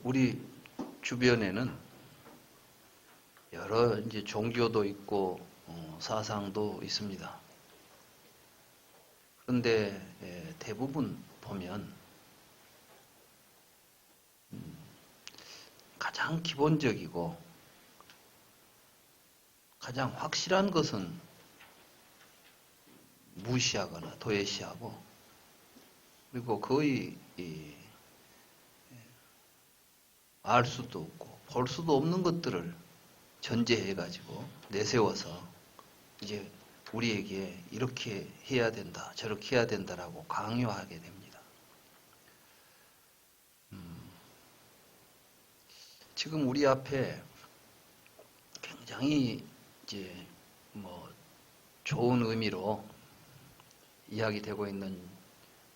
우리 주변에는 여러 이제 종교도 있고 사상도 있습니다. 그런데 대부분 보면 가장 기본적이고 가장 확실한 것은 무시하거나 도외시하고, 그리고 거의 알 수도 없고 볼 수도 없는 것들을 전제해 가지고 내세워서 이제 우리에게 이렇게 해야 된다, 저렇게 해야 된다라고 강요하게 됩니다. 지금 우리 앞에 굉장히 이제 좋은 의미로 이야기되고 있는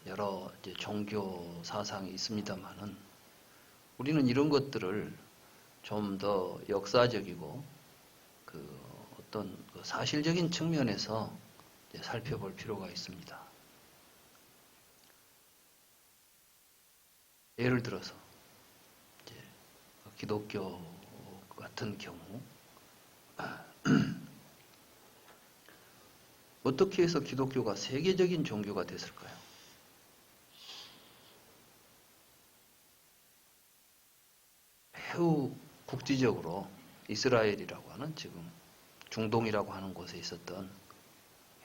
여러 이제 종교 사상이 있습니다만은, 우리는 이런 것들을 좀 더 역사적이고 어떤 사실적인 측면에서 살펴볼 필요가 있습니다. 예를 들어서 이제 기독교 같은 경우 어떻게 해서 기독교가 세계적인 종교가 됐을까요? 매우 국지적으로 이스라엘이라고 하는, 지금 중동이라고 하는 곳에 있었던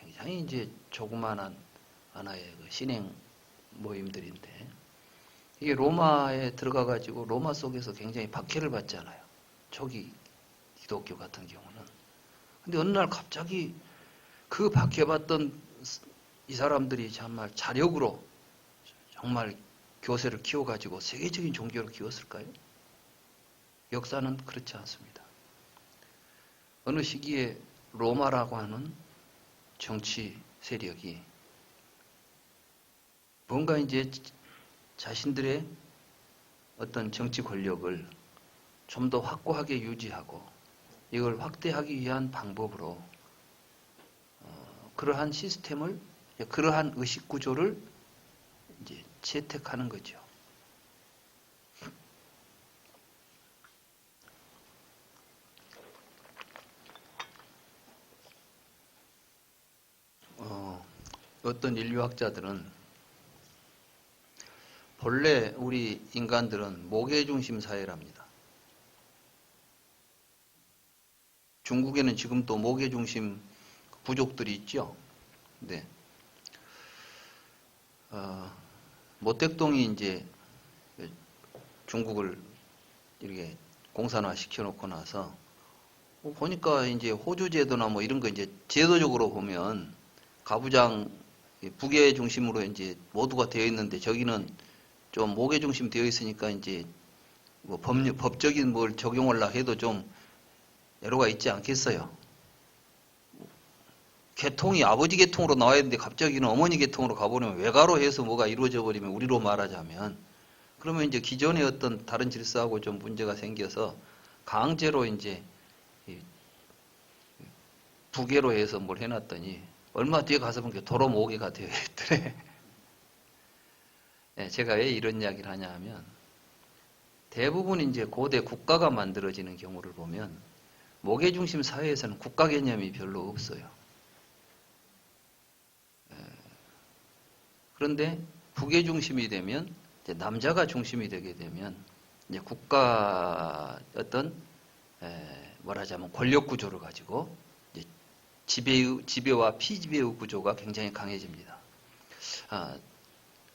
굉장히 이제 조그만한 하나의 신행 모임들인데, 이게 로마에 들어가 가지고 로마 속에서 굉장히 박해를 받잖아요. 초기 기독교 같은 경우는. 근데 어느 날 갑자기 그 박해받던 이 사람들이 정말 자력으로 정말 교세를 키워가지고 세계적인 종교를 키웠을까요? 역사는 그렇지 않습니다. 어느 시기에 로마라고 하는 정치 세력이 뭔가 이제 자신들의 어떤 정치 권력을 좀 더 확고하게 유지하고 이걸 확대하기 위한 방법으로 그러한 시스템을, 그러한 의식 구조를 이제 채택하는 거죠. 어떤 인류학자들은 본래 우리 인간들은 모계중심 사회랍니다. 중국에는 지금도 모계중심 부족들이 있죠. 네. 모택동이 이제 중국을 이렇게 공산화 시켜놓고 나서 보니까 이제 호주 제도나 이런 거 이제 제도적으로 보면 가부장 북의 중심으로 이제 모두가 되어 있는데, 저기는 좀 목의 중심 되어 있으니까 이제 법적인 뭘 적용하려고 해도 좀 애로가 있지 않겠어요. 계통이 아버지 계통으로 나와야 되는데 갑자기는 어머니 계통으로 가버리면, 외가로 해서 뭐가 이루어져 버리면, 우리로 말하자면 그러면 이제 기존의 어떤 다른 질서하고 좀 문제가 생겨서 강제로 이제 부계로 해서 뭘 해놨더니 얼마 뒤에 가서 보니까 도로 모계가 되어 있더래. 제가 왜 이런 이야기를 하냐 하면, 대부분 이제 고대 국가가 만들어지는 경우를 보면 모계 중심 사회에서는 국가 개념이 별로 없어요. 그런데 부계 중심이 되면, 이제 남자가 중심이 되게 되면 이제 국가 어떤 말하자면 권력 구조를 가지고 이제 지배와 피지배의 구조가 굉장히 강해집니다.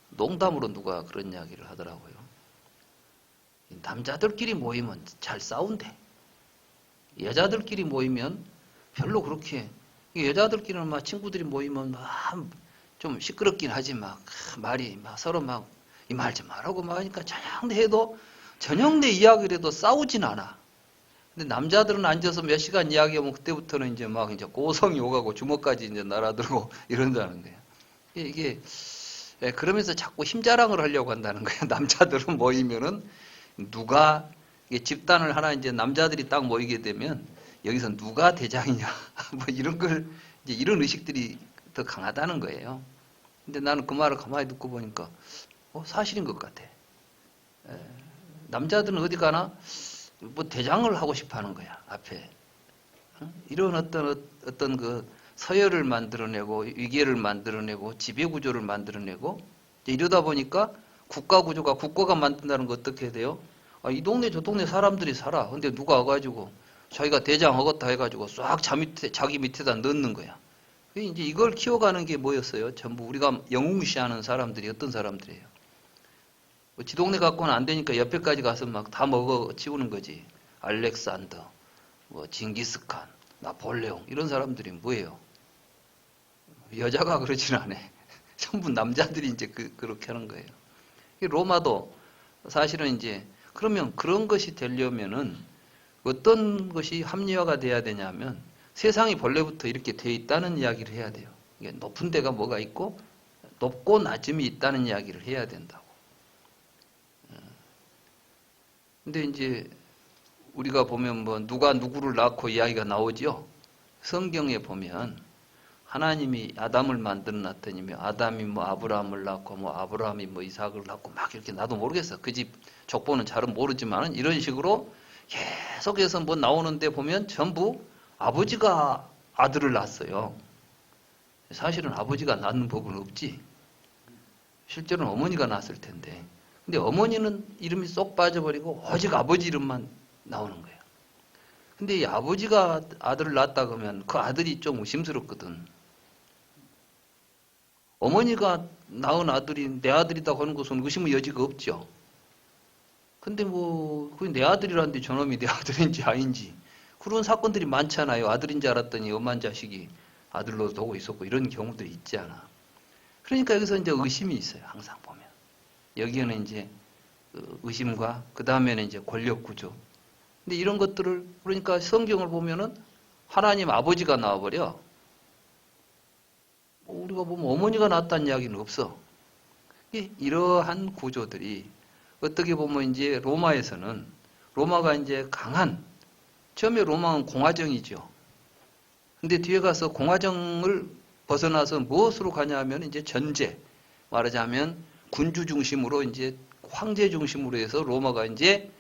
농담으로 누가 그런 이야기를 하더라고요. 남자들끼리 모이면 잘 싸운대. 여자들끼리 모이면 별로 그렇게, 여자들끼리는 막 친구들이 모이면 막 좀 시끄럽긴 하지, 말이 서로 이 말 좀 하라고 하니까 저녁 내 이야기를 해도 싸우진 않아. 근데 남자들은 앉아서 몇 시간 이야기하면 그때부터는 이제 이제 고성이 오가고 주먹까지 이제 날아들고 이런다는 거예요. 이게 그러면서 자꾸 힘자랑을 하려고 한다는 거예요. 남자들은 모이면은 누가, 집단을 하나 이제 남자들이 딱 모이게 되면 여기서 누가 대장이냐 이런 걸, 이제 이런 의식들이 더 강하다는 거예요. 근데 나는 그 말을 가만히 듣고 보니까 사실인 것 같아. 남자들은 어디 가나 뭐 대장을 하고 싶어 하는 거야, 앞에. 이런 어떤 그 서열을 만들어내고 위계를 만들어내고 지배구조를 만들어내고 이러다 보니까 국가가 만든다는 거 어떻게 돼요? 아, 이 동네 저 동네 사람들이 살아. 근데 누가 와가지고 자기가 대장하겠다 해가지고 싹 자기 밑에다 넣는 거야. 이제 이걸 키워가는 게 뭐였어요? 전부 우리가 영웅시하는 사람들이 어떤 사람들이에요? 뭐 지 동네 갖고는 안 되니까 옆에까지 가서 막 다 먹어 치우는 거지. 알렉산더, 뭐 징기스칸, 나폴레옹 이런 사람들이 뭐예요? 여자가 그러진 않아. 전부 남자들이 이제 그렇게 하는 거예요. 로마도 사실은 이제 그러면 그런 것이 되려면은 어떤 것이 합리화가 돼야 되냐면 세상이 본래부터 이렇게 돼 있다는 이야기를 해야 돼요. 이게 높은 데가 뭐가 있고 높고 낮음이 있다는 이야기를 해야 된다고. 근데 이제 우리가 보면 뭐 누가 누구를 낳고 이야기가 나오죠. 성경에 보면 하나님이 아담을 만들어 놨더니 아담이 뭐 아브라함을 낳고 뭐 아브라함이 뭐 이삭을 낳고 막 이렇게 나도 모르겠어. 그 집 족보는 잘은 모르지만은 이런 식으로 계속해서 뭐 나오는데 보면 전부 아버지가 아들을 낳았어요. 사실은 아버지가 낳는 법은 없지. 실제로는 어머니가 낳았을 텐데. 근데 어머니는 이름이 쏙 빠져버리고 오직 아버지 이름만 나오는 거예요. 근데 이 아버지가 아들을 낳았다 그러면 그 아들이 좀 의심스럽거든. 어머니가 낳은 아들이 내 아들이다 하는 것은 의심의 여지가 없죠. 근데 뭐 그게 내 아들이라는데 저놈이 내 아들인지 아닌지 그런 사건들이 많잖아요. 아들인 줄 알았더니 엄한 자식이 아들로 두고 있었고 이런 경우들이 있잖아. 그러니까 여기서 이제 의심이 있어요. 항상 보면. 여기에는 이제 의심과 그 다음에는 이제 권력 구조. 근데 이런 것들을 그러니까 성경을 보면은 하나님 아버지가 나와버려. 우리가 보면 어머니가 낳았다는 이야기는 없어. 이러한 구조들이 어떻게 보면 이제 로마에서는 로마가 이제 강한 처음에 로마는 공화정이죠. 근데 뒤에 가서 공화정을 벗어나서 무엇으로 가냐 하면 이제 전제 말하자면 군주 중심으로 이제 황제 중심으로 해서 로마가 이제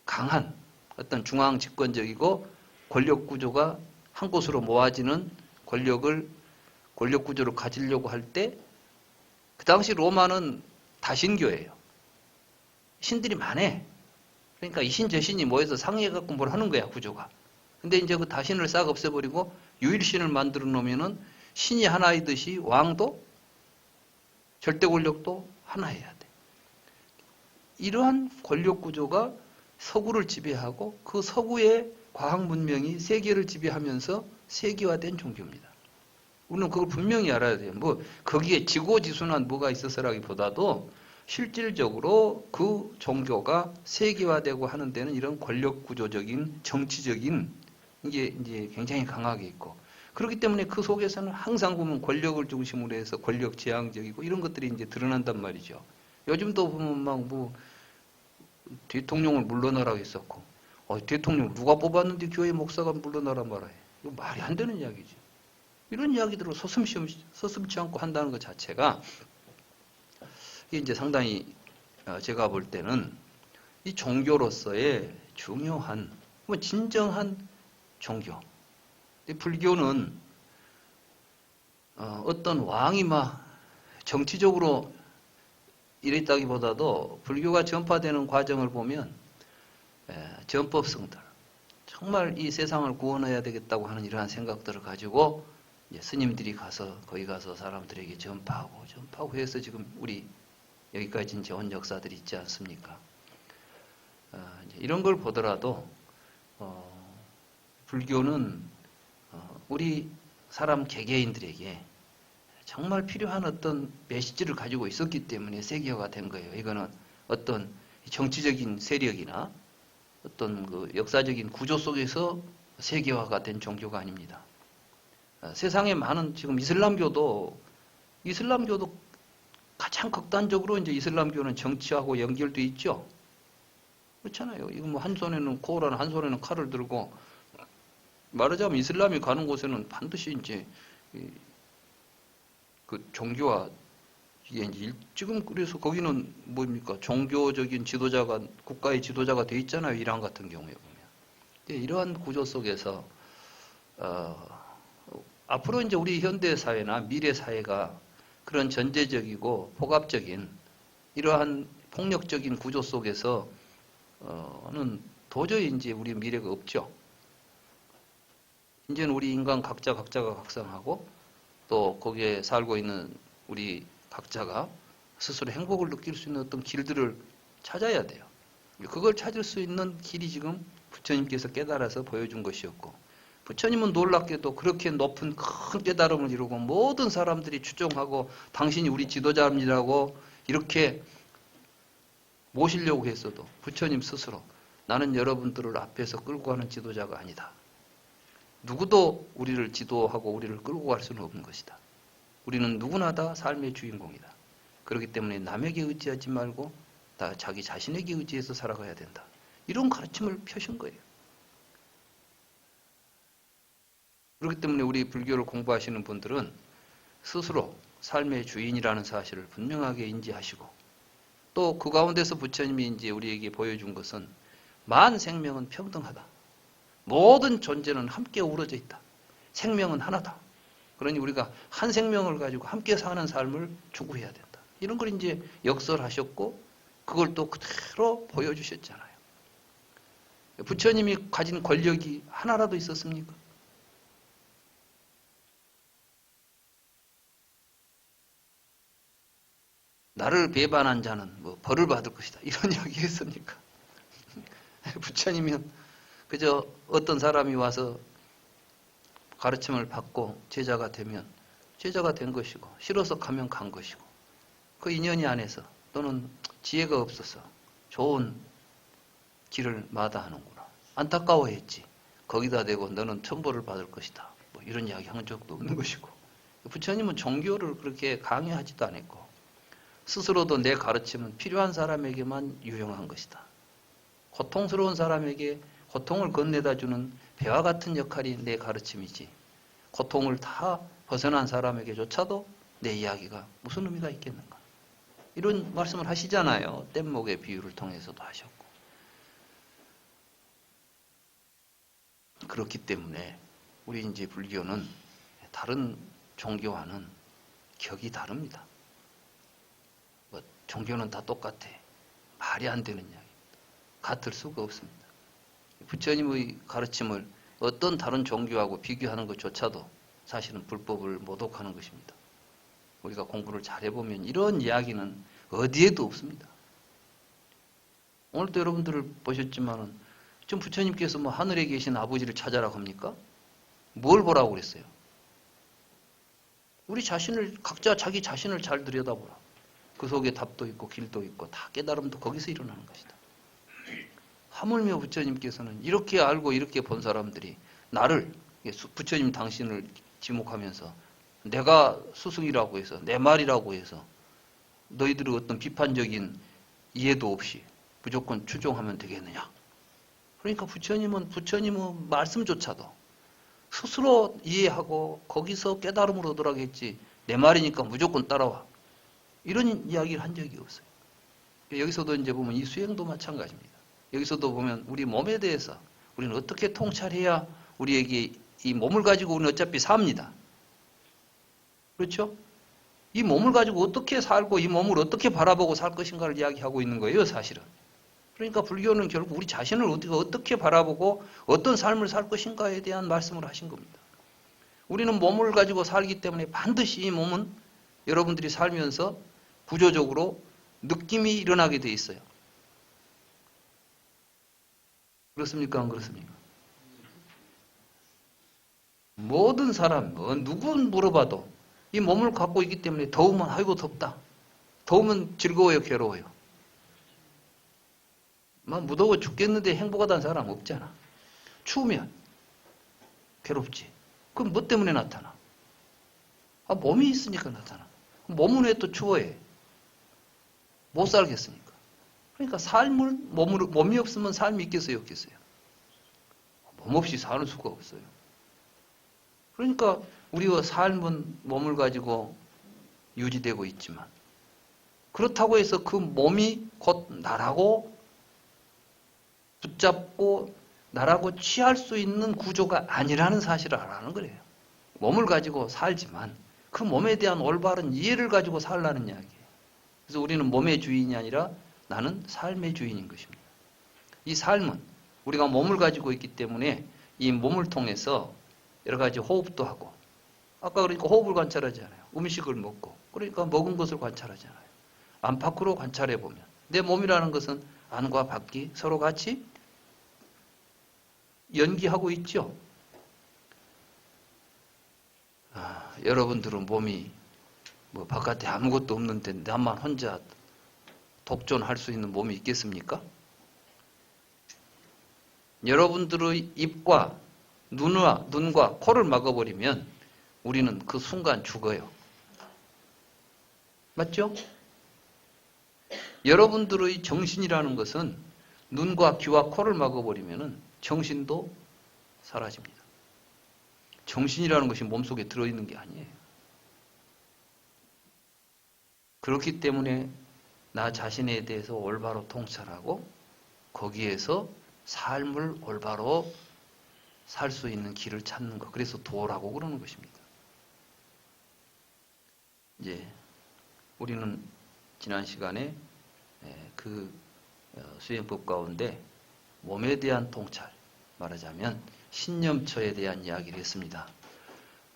강한 어떤 중앙 집권적이고 권력 구조가 한 곳으로 모아지는 권력 구조를 가지려고 할 때 그 당시 로마는 다신교예요. 신들이 많아. 그러니까 이 신 저 신이 모여서 상의해갖고 뭘 하는 거야 구조가. 근데 이제 그 다신을 싹 없애버리고 유일신을 만들어 놓으면은 신이 하나이듯이 왕도 절대 권력도 하나여야 돼. 이러한 권력 구조가 서구를 지배하고 그 서구의 과학 문명이 세계를 지배하면서 세계화된 종교입니다. 우리는 그걸 분명히 알아야 돼요. 뭐 거기에 지고지순한 뭐가 있어서라기보다도 실질적으로 그 종교가 세계화되고 하는 데는 이런 권력 구조적인 정치적인 이게 이제 굉장히 강하게 있고 그렇기 때문에 그 속에서는 항상 보면 권력을 중심으로 해서 권력 지향적이고 이런 것들이 이제 드러난단 말이죠. 요즘도 보면 막 뭐 대통령을 물러나라고 했었고 대통령 누가 뽑았는데 교회 목사가 물러나라 말아요. 이거 말이 안 되는 이야기지. 이런 이야기들을 서슴지 않고 한다는 것 자체가 이게 이제 상당히 제가 볼 때는 이 종교로서의 중요한 진정한 종교. 불교는 어떤 왕이 막 정치적으로 이랬다기보다도 불교가 전파되는 과정을 보면 전법성들 정말 이 세상을 구원해야 되겠다고 하는 이러한 생각들을 가지고 이제 스님들이 가서 거기 가서 사람들에게 전파하고 해서 지금 우리 여기까지 이제 온 역사들이 있지 않습니까? 이제 이런 걸 보더라도 불교는 우리 사람 개개인들에게 정말 필요한 어떤 메시지를 가지고 있었기 때문에 세계화가 된 거예요. 이거는 어떤 정치적인 세력이나 어떤 그 역사적인 구조 속에서 세계화가 된 종교가 아닙니다. 세상에 많은 지금 이슬람교도 가장 극단적으로 이제 이슬람교는 정치하고 연결돼 있죠. 그렇잖아요. 이거 뭐 한 손에는 코란, 한 손에는 칼을 들고 말하자면 이슬람이 가는 곳에는 반드시 이제 그 종교와 이게 이제 지금 그래서 거기는 뭡니까? 종교적인 지도자가, 국가의 지도자가 돼 있잖아요. 이란 같은 경우에 보면. 이러한 구조 속에서 앞으로 이제 우리 현대 사회나 미래 사회가 그런 전제적이고 포갑적인 이러한 폭력적인 구조 속에서는 도저히 이제 우리 미래가 없죠. 이제는 우리 인간 각자가 각성하고 또 거기에 살고 있는 우리 각자가 스스로 행복을 느낄 수 있는 어떤 길들을 찾아야 돼요. 그걸 찾을 수 있는 길이 지금 부처님께서 깨달아서 보여준 것이었고, 부처님은 놀랍게도 그렇게 높은 큰 깨달음을 이루고 모든 사람들이 추종하고 당신이 우리 지도자입니다라고 이렇게 모시려고 했어도 부처님 스스로 나는 여러분들을 앞에서 끌고 가는 지도자가 아니다. 누구도 우리를 지도하고 우리를 끌고 갈 수는 없는 것이다. 우리는 누구나 다 삶의 주인공이다. 그렇기 때문에 남에게 의지하지 말고 다 자기 자신에게 의지해서 살아가야 된다. 이런 가르침을 펴신 거예요. 그렇기 때문에 우리 불교를 공부하시는 분들은 스스로 삶의 주인이라는 사실을 분명하게 인지하시고, 또 그 가운데서 부처님이 이제 우리에게 보여준 것은 만 생명은 평등하다. 모든 존재는 함께 어우러져 있다. 생명은 하나다. 그러니 우리가 한 생명을 가지고 함께 사는 삶을 추구해야 된다. 이런 걸 이제 역설하셨고 그걸 또 그대로 보여주셨잖아요. 부처님이 가진 권력이 하나라도 있었습니까? 나를 배반한 자는 뭐 벌을 받을 것이다. 이런 이야기 했습니까? 부처님은 그저 어떤 사람이 와서 가르침을 받고 제자가 되면 제자가 된 것이고, 싫어서 가면 간 것이고, 그 인연이 안에서 또는 지혜가 없어서 좋은 길을 마다하는구나. 안타까워했지. 거기다 대고 너는 천벌을 받을 것이다. 뭐 이런 이야기 한 적도 없는 것이고, 부처님은 종교를 그렇게 강요하지도 않았고, 스스로도 내 가르침은 필요한 사람에게만 유용한 것이다. 고통스러운 사람에게 고통을 건네다 주는 배와 같은 역할이 내 가르침이지, 고통을 다 벗어난 사람에게조차도 내 이야기가 무슨 의미가 있겠는가. 이런 말씀을 하시잖아요. 뗏목의 비유를 통해서도 하셨고. 그렇기 때문에 우리 이제 불교는 다른 종교와는 격이 다릅니다. 뭐 종교는 다 똑같아. 말이 안 되는 이야기. 같을 수가 없습니다. 부처님의 가르침을 어떤 다른 종교하고 비교하는 것조차도 사실은 불법을 모독하는 것입니다. 우리가 공부를 잘해보면 이런 이야기는 어디에도 없습니다. 오늘도 여러분들을 보셨지만은 지금 부처님께서 뭐 하늘에 계신 아버지를 찾아라고 합니까? 뭘 보라고 그랬어요? 우리 자신을, 각자 자기 자신을 잘 들여다보라. 그 속에 답도 있고 길도 있고 다 깨달음도 거기서 일어나는 것이다. 하물며 부처님께서는 이렇게 알고 이렇게 본 사람들이 나를, 부처님 당신을 지목하면서 내가 스승이라고 해서 내 말이라고 해서 너희들의 어떤 비판적인 이해도 없이 무조건 추종하면 되겠느냐. 그러니까 부처님은 부처님의 말씀조차도 스스로 이해하고 거기서 깨달음을 얻으라고 했지, 내 말이니까 무조건 따라와, 이런 이야기를 한 적이 없어요. 여기서도 이제 보면 이 수행도 마찬가지입니다. 여기서도 보면 우리 몸에 대해서 우리는 어떻게 통찰해야 우리에게 이 몸을 가지고 우리는 어차피 삽니다. 그렇죠? 이 몸을 가지고 어떻게 살고 이 몸을 어떻게 바라보고 살 것인가를 이야기하고 있는 거예요, 사실은. 그러니까 불교는 결국 우리 자신을 어떻게 바라보고 어떤 삶을 살 것인가에 대한 말씀을 하신 겁니다. 우리는 몸을 가지고 살기 때문에 반드시 이 몸은 여러분들이 살면서 구조적으로 느낌이 일어나게 돼 있어요. 그렇습니까? 안 그렇습니까? 모든 사람, 누구 물어봐도 이 몸을 갖고 있기 때문에 더우면 아이고 덥다. 더우면 즐거워요, 괴로워요. 막 무더워 죽겠는데 행복하다는 사람 없잖아. 추우면 괴롭지. 그럼 뭐 때문에 나타나? 몸이 있으니까 나타나. 몸은 왜 또 추워해? 못 살겠으니까. 그러니까 몸이 없으면 삶이 있겠어요, 없겠어요? 몸 없이 사는 수가 없어요. 그러니까 우리가 삶은 몸을 가지고 유지되고 있지만 그렇다고 해서 그 몸이 곧 나라고 붙잡고 나라고 취할 수 있는 구조가 아니라는 사실을 알아는 거예요. 몸을 가지고 살지만 그 몸에 대한 올바른 이해를 가지고 살라는 이야기예요. 그래서 우리는 몸의 주인이 아니라 나는 삶의 주인인 것입니다. 이 삶은 우리가 몸을 가지고 있기 때문에 이 몸을 통해서 여러 가지 호흡도 하고, 아까 그러니까 호흡을 관찰하잖아요. 음식을 먹고, 그러니까 먹은 것을 관찰하잖아요. 안팎으로 관찰해 보면 내 몸이라는 것은 안과 밖이 서로 같이 연기하고 있죠. 여러분들은 몸이 뭐 바깥에 아무것도 없는데 나만 혼자 독존할 수 있는 몸이 있겠습니까? 여러분들의 입과 눈과 코를 막아버리면 우리는 그 순간 죽어요. 맞죠? 여러분들의 정신이라는 것은 눈과 귀와 코를 막아버리면 정신도 사라집니다. 정신이라는 것이 몸속에 들어있는 게 아니에요. 그렇기 때문에 나 자신에 대해서 올바로 통찰하고 거기에서 삶을 올바로 살 수 있는 길을 찾는 것. 그래서 도라고 그러는 것입니다. 이제 우리는 지난 시간에 그 수행법 가운데 몸에 대한 통찰, 말하자면 신념처에 대한 이야기를 했습니다.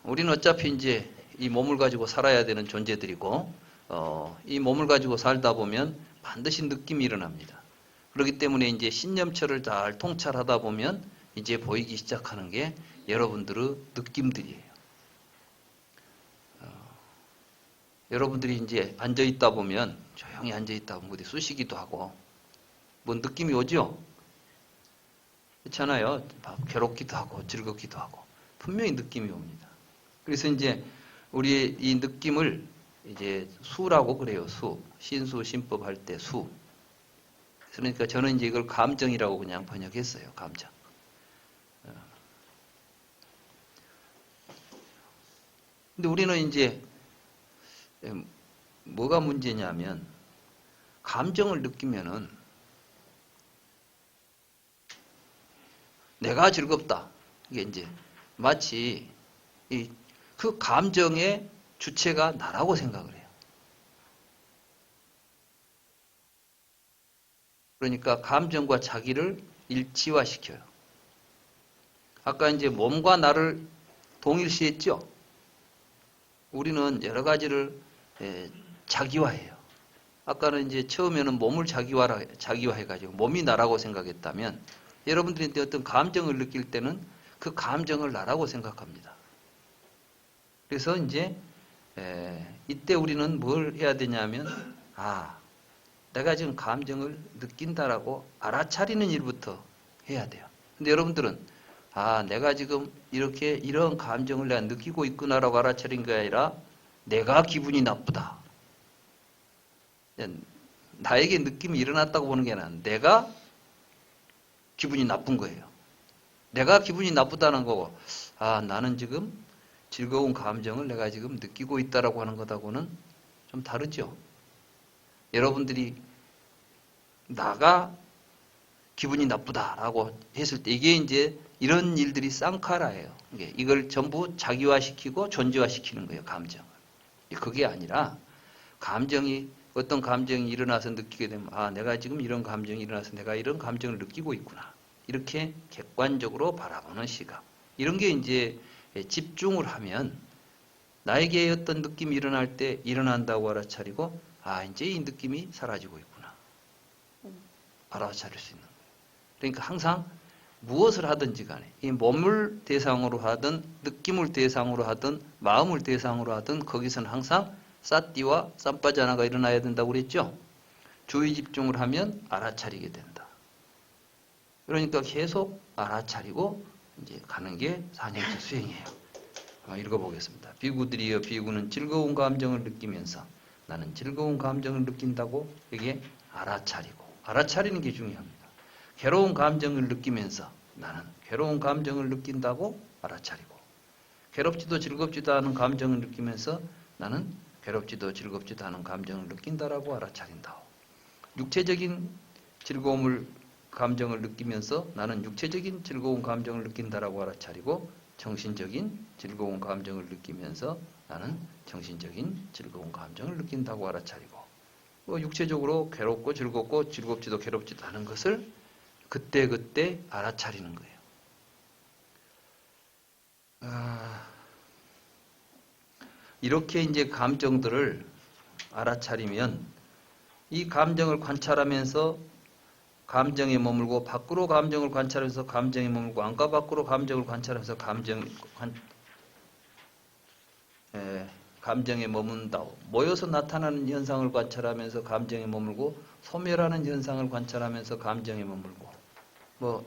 우리는 어차피 이제 이 몸을 가지고 살아야 되는 존재들이고, 이 몸을 가지고 살다 보면 반드시 느낌이 일어납니다. 그렇기 때문에 이제 신념처를 잘 통찰하다 보면 이제 보이기 시작하는 게 여러분들의 느낌들이에요. 여러분들이 이제 앉아있다 보면, 조용히 앉아있다 보면 어디 쑤시기도 하고, 뭐 느낌이 오죠? 그렇잖아요. 괴롭기도 하고, 즐겁기도 하고, 분명히 느낌이 옵니다. 그래서 이제 우리의 이 느낌을 이제 수라고 그래요. 수. 신수, 신법 할 때 수. 그러니까 저는 이제 이걸 감정이라고 그냥 번역했어요. 감정. 근데 우리는 이제 뭐가 문제냐면 감정을 느끼면은 내가 즐겁다. 이게 이제 마치 그 감정의 주체가 나라고 생각을 해요. 그러니까 감정과 자기를 일치화시켜요. 아까 이제 몸과 나를 동일시했죠? 우리는 여러 가지를 자기화해요. 아까는 이제 처음에는 몸을 자기화해가지고 몸이 나라고 생각했다면 여러분들이 어떤 감정을 느낄 때는 그 감정을 나라고 생각합니다. 그래서 이제 이때 우리는 뭘 해야 되냐면 내가 지금 감정을 느낀다라고 알아차리는 일부터 해야 돼요. 근데 여러분들은 내가 지금 이런 감정을 내가 느끼고 있구나라고 알아차린 게 아니라 내가 기분이 나쁘다. 나에게 느낌이 일어났다고 보는 게 아니라 내가 기분이 나쁜 거예요. 내가 기분이 나쁘다는 거고 나는 지금 즐거운 감정을 내가 지금 느끼고 있다라고 하는 것하고는 좀 다르죠. 여러분들이 나가 기분이 나쁘다라고 했을 때 이게 이제 이런 일들이 쌍카라예요. 이걸 전부 자기화시키고 존재화시키는 거예요. 감정을. 그게 아니라 어떤 감정이 일어나서 느끼게 되면 내가 지금 이런 감정이 일어나서 내가 이런 감정을 느끼고 있구나. 이렇게 객관적으로 바라보는 시각. 이런 게 이제 집중을 하면 나에게 어떤 느낌이 일어날 때 일어난다고 알아차리고 이제 이 느낌이 사라지고 있구나. 알아차릴 수 있는 거예요. 그러니까 항상 무엇을 하든지 간에 이 몸을 대상으로 하든 느낌을 대상으로 하든 마음을 대상으로 하든 거기서는 항상 사띠와 쌈빠자나가 일어나야 된다고 그랬죠. 주의 집중을 하면 알아차리게 된다. 그러니까 계속 알아차리고 이제 가는 게 사냥제 수행이에요. 한번 읽어보겠습니다. 비구들이여 비구는 즐거운 감정을 느끼면서 나는 즐거운 감정을 느낀다고 이게 알아차리는 게 중요합니다. 괴로운 감정을 느끼면서 나는 괴로운 감정을 느낀다고 알아차리고 괴롭지도 즐겁지도 않은 감정을 느끼면서 나는 괴롭지도 즐겁지도 않은 감정을 느낀다라고 알아차린다. 육체적인 감정을 느끼면서 나는 육체적인 즐거운 감정을 느낀다라고 알아차리고, 정신적인 즐거운 감정을 느끼면서 나는 정신적인 즐거운 감정을 느낀다고 알아차리고, 육체적으로 괴롭고 즐겁고 즐겁지도 괴롭지도 않은 것을 그때그때 알아차리는 거예요. 이렇게 이제 감정들을 알아차리면 이 감정을 관찰하면서 감정에 머물고, 밖으로 감정을 관찰하면서 감정에 머물고, 안과 밖으로 감정을 관찰하면서 감정에 머문다. 모여서 나타나는 현상을 관찰하면서 감정에 머물고, 소멸하는 현상을 관찰하면서 감정에 머물고,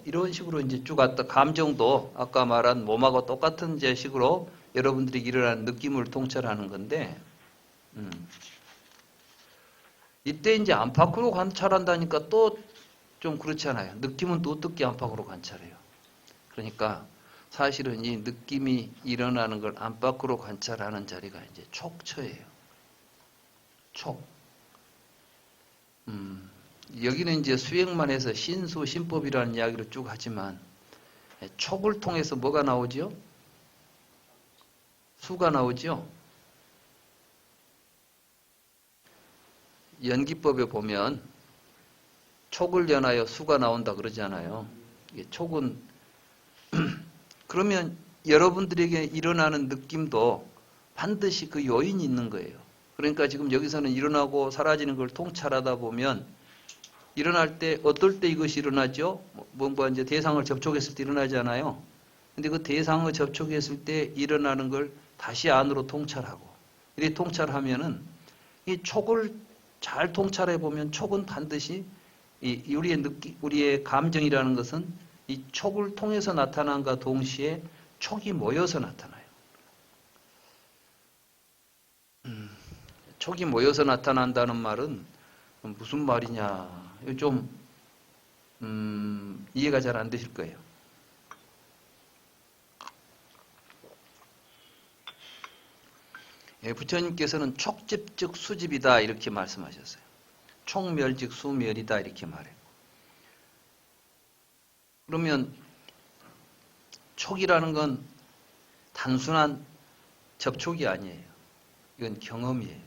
이런 식으로 이제 쭉 갔다. 감정도 아까 말한 몸하고 똑같은 식으로 여러분들이 일어나는 느낌을 통찰하는 건데, 이때 이제 안팎으로 관찰한다니까 또 좀 그렇잖아요. 느낌은 또 어떻게 안팎으로 관찰해요? 그러니까 사실은 이 느낌이 일어나는 걸 안팎으로 관찰하는 자리가 이제 촉처예요. 촉. 여기는 이제 수행만 해서 신수, 신법이라는 이야기를 쭉 하지만, 촉을 통해서 뭐가 나오죠? 수가 나오죠? 연기법에 보면 촉을 연하여 수가 나온다 그러잖아요. 촉은 그러면 여러분들에게 일어나는 느낌도 반드시 그 요인이 있는 거예요. 그러니까 지금 여기서는 일어나고 사라지는 걸 통찰하다 보면, 일어날 때 어떨 때 이것이 일어나죠? 뭔가 이제 대상을 접촉했을 때 일어나잖아요. 근데 그 대상을 접촉했을 때 일어나는 걸 다시 안으로 통찰하고, 이렇게 통찰하면은 이 촉을 잘 통찰해 보면, 촉은 반드시 우리의 감정이라는 것은 이 촉을 통해서 나타난과 동시에 촉이 모여서 나타나요. 촉이 모여서 나타난다는 말은 무슨 말이냐, 좀 이해가 잘 안 되실 거예요. 부처님께서는 촉집즉 수집이다 이렇게 말씀하셨어요. 촉멸즉 수멸이다 이렇게 말해요. 그러면 촉이라는 건 단순한 접촉이 아니에요. 이건 경험이에요.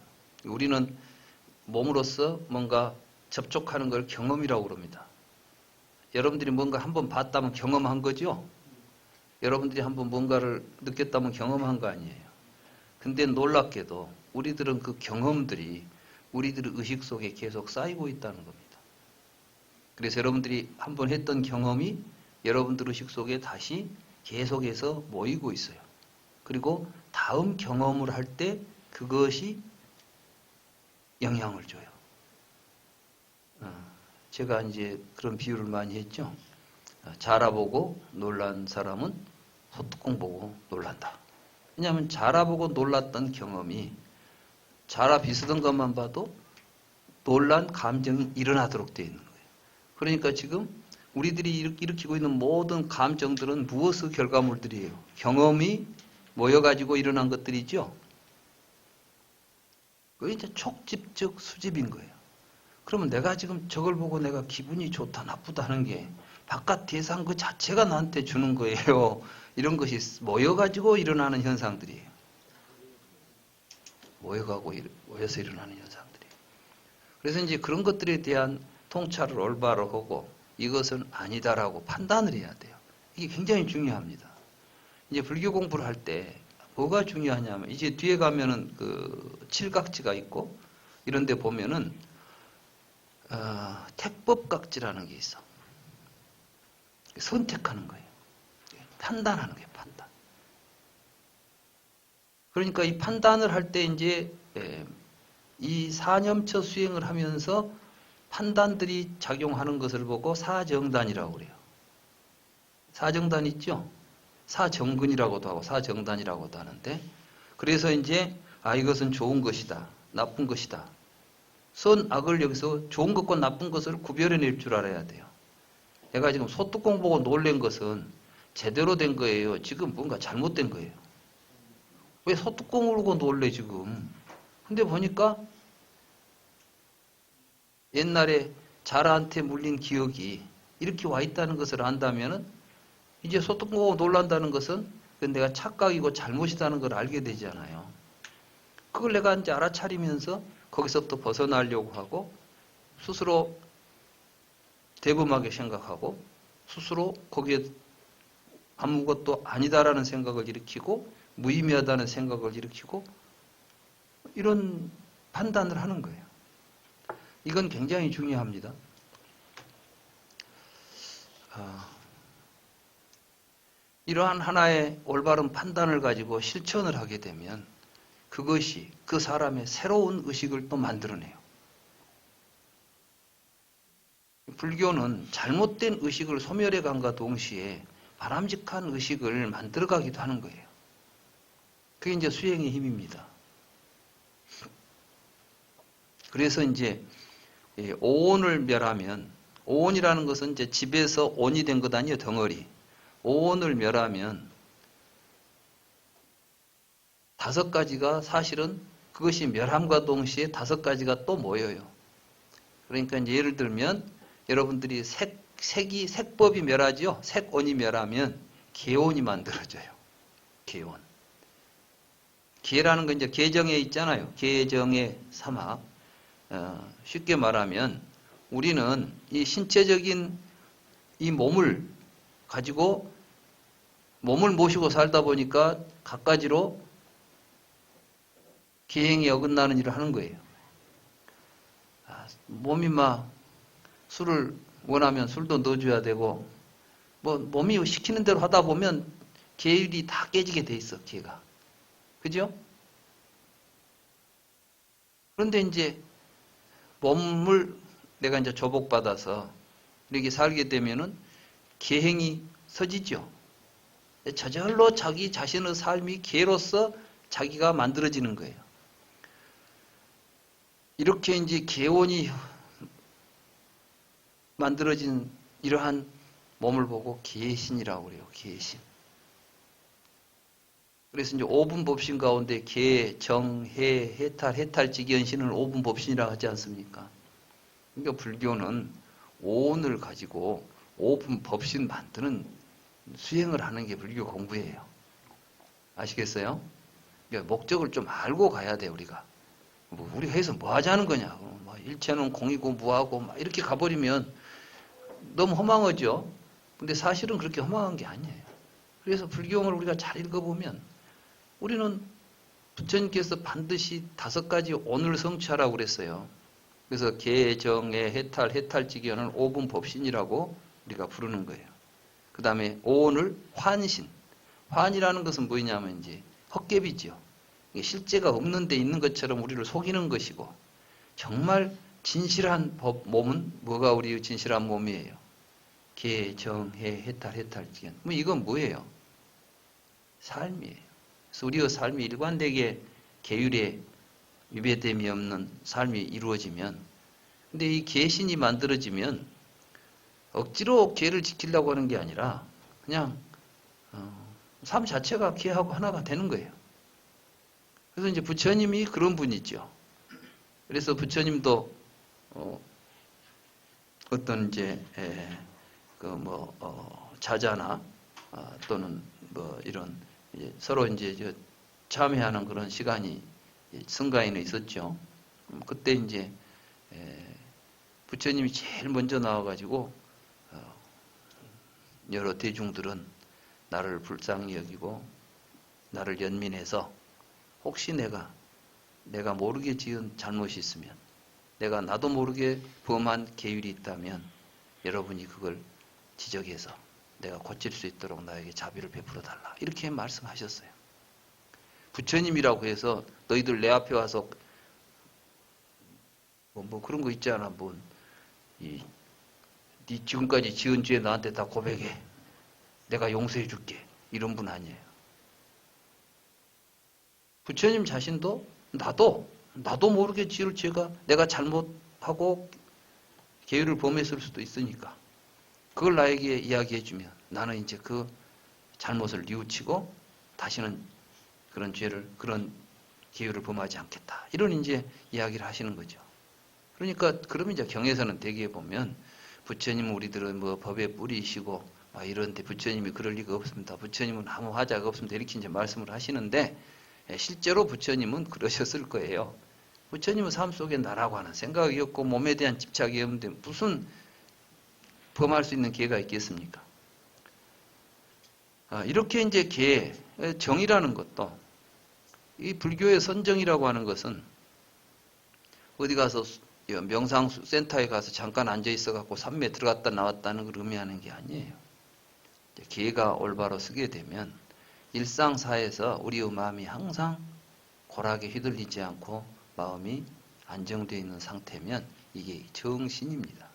우리는 몸으로서 뭔가 접촉하는 걸 경험이라고 그럽니다. 여러분들이 뭔가 한번 봤다면 경험한 거죠? 여러분들이 한번 뭔가를 느꼈다면 경험한 거 아니에요. 근데 놀랍게도 우리들은 그 경험들이 우리들의 의식 속에 계속 쌓이고 있다는 겁니다. 그래서 여러분들이 한번 했던 경험이 여러분들 의식 속에 다시 계속해서 모이고 있어요. 그리고 다음 경험을 할 때 그것이 영향을 줘요. 제가 이제 그런 비유를 많이 했죠. 자라보고 놀란 사람은 소뚜껑 보고 놀란다. 왜냐하면 자라보고 놀랐던 경험이 자라 비슷한 것만 봐도 놀란 감정이 일어나도록 되어 있는 거예요. 그러니까 지금 우리들이 일으키고 있는 모든 감정들은 무엇의 결과물들이에요? 경험이 모여가지고 일어난 것들이죠. 그게 이제 촉집즉 수집인 거예요. 그러면 내가 지금 저걸 보고 내가 기분이 좋다 나쁘다 하는 게 바깥 대상 그 자체가 나한테 주는 거예요. 이런 것이 모여가지고 일어나는 현상들이에요. 모여서 일어나는 현상들이에요. 그래서 이제 그런 것들에 대한 통찰을 올바로 하고 이것은 아니다라고 판단을 해야 돼요. 이게 굉장히 중요합니다. 이제 불교 공부를 할 때 뭐가 중요하냐면, 이제 뒤에 가면은 그 칠각지가 있고 이런 데 보면은 택법각지라는 게 있어. 선택하는 거예요. 판단하는 거예요, 판단. 그러니까 이 판단을 할 때 이제 이 사념처 수행을 하면서 판단들이 작용하는 것을 보고 사정단이라고 그래요. 사정단 있죠? 사정근이라고도 하고 사정단이라고도 하는데, 그래서 이제 이것은 좋은 것이다, 나쁜 것이다. 선, 악을 여기서 좋은 것과 나쁜 것을 구별해낼 줄 알아야 돼요. 내가 지금 소뚜껑 보고 놀란 것은 제대로 된 거예요? 지금 뭔가 잘못된 거예요? 왜 소뚜껑을 보고 놀래 지금? 근데 보니까 옛날에 자라한테 물린 기억이 이렇게 와 있다는 것을 안다면은 이제 소뚜껑 보고 놀란다는 것은 그건 내가 착각이고 잘못이라는 걸 알게 되잖아요. 그걸 내가 이제 알아차리면서 거기서부터 벗어나려고 하고 스스로 대범하게 생각하고 스스로 거기에 아무것도 아니다라는 생각을 일으키고 무의미하다는 생각을 일으키고 이런 판단을 하는 거예요. 이건 굉장히 중요합니다. 이러한 하나의 올바른 판단을 가지고 실천을 하게 되면 그것이 그 사람의 새로운 의식을 또 만들어내요. 불교는 잘못된 의식을 소멸해간과 동시에 바람직한 의식을 만들어가기도 하는 거예요. 그게 이제 수행의 힘입니다. 그래서 이제 오온을 멸하면, 오온이라는 것은 이제 집에서 온이 된 것 아니에요, 덩어리. 오온을 멸하면 5가지가 사실은 그것이 멸함과 동시에 5가지가 또 모여요. 그러니까 이제 예를 들면 여러분들이 색법이 멸하죠? 색온이 멸하면 계온이 만들어져요. 계온. 계라는 건 이제 계정에 있잖아요. 계정의 사막. 쉽게 말하면 우리는 이 신체적인 이 몸을 가지고 몸을 모시고 살다 보니까 갖가지로 기행이 어긋나는 일을 하는 거예요. 몸이 막 술을 원하면 술도 넣어줘야 되고 뭐 몸이 시키는 대로 하다 보면 계율이 다 깨지게 돼 있어. 계가. 그죠? 그런데 이제 몸을 내가 이제 조복받아서 이렇게 살게 되면은 계행이 서지죠. 저절로 자기 자신의 삶이 계로서 자기가 만들어지는 거예요. 이렇게 이제 계원이 만들어진 이러한 몸을 보고 계신이라고 그래요. 계신. 그래서 이제 5분 법신 가운데 계, 정, 해, 해탈, 해탈직연신을 5분 법신이라고 하지 않습니까? 그러니까 불교는 오온을 가지고 5분 법신 만드는 수행을 하는 게 불교 공부예요. 아시겠어요? 그러니까 목적을 좀 알고 가야 돼, 우리가. 우리가 해서 뭐 하자는 거냐. 일체는 공이고 무하고 막 이렇게 가버리면 너무 허망하죠. 근데 사실은 그렇게 허망한 게 아니에요. 그래서 불경을 우리가 잘 읽어보면 우리는 부처님께서 반드시 5가지 온을 성취하라고 그랬어요. 그래서 계, 정에, 해탈, 해탈직연을 5분 법신이라고 우리가 부르는 거예요. 그 다음에 오온을 환신. 환이라는 것은 뭐냐면 이제 헛개비죠. 실제가 없는 데 있는 것처럼 우리를 속이는 것이고 정말 진실한 몸은 뭐가 우리의 진실한 몸이에요? 계, 정, 해, 해탈, 해탈직연. 뭐 이건 뭐예요? 삶이에요. 그래서 우리의 삶이 일관되게 계율에 위배됨이 없는 삶이 이루어지면 근데 이 계신이 만들어지면 억지로 계를 지키려고 하는 게 아니라 그냥 삶 자체가 계하고 하나가 되는 거예요. 그래서 이제 부처님이 그런 분이죠. 그래서 부처님도 어떤 이제 자자나 또는 뭐 이런 이제 서로 이제 참회하는 그런 시간이 승가에는 있었죠. 그때 이제 부처님이 제일 먼저 나와가지고 여러 대중들은 나를 불쌍히 여기고 나를 연민해서 혹시 내가 모르게 지은 잘못이 있으면 내가 나도 모르게 범한 계율이 있다면 여러분이 그걸 지적해서 내가 고칠 수 있도록 나에게 자비를 베풀어 달라. 이렇게 말씀하셨어요. 부처님이라고 해서 너희들 내 앞에 와서 뭐 그런 거 있잖아. 네 지금까지 지은 죄 나한테 다 고백해. 내가 용서해 줄게. 이런 분 아니에요. 부처님 자신도 나도 모르게 지을 죄가 내가 잘못하고 계율을 범했을 수도 있으니까 그걸 나에게 이야기해 주면 나는 이제 그 잘못을 뉘우치고 다시는 그런 죄를 그런 계율을 범하지 않겠다. 이런 이제 이야기를 하시는 거죠. 그러니까 그러면 이제 경에서는 대개 보면 부처님은 우리들은 뭐 법의 뿌리이시고 막 이런데 부처님이 그럴 리가 없습니다. 부처님은 아무 하자가 없습니다. 이렇게 이제 말씀을 하시는데 실제로 부처님은 그러셨을 거예요. 부처님은 삶 속에 나라고 하는 생각이 없고 몸에 대한 집착이 없는데 무슨 범할 수 있는 계가 있겠습니까? 이렇게 이제 계, 정이라는 것도 이 불교의 선정이라고 하는 것은 어디 가서 명상센터에 가서 잠깐 앉아 있어 갖고 산매에 들어갔다 나왔다는 걸 의미하는 게 아니에요. 계가 올바로 서게 되면 일상사에서 우리의 마음이 항상 고락에 휘둘리지 않고 마음이 안정되어 있는 상태면 이게 정신입니다.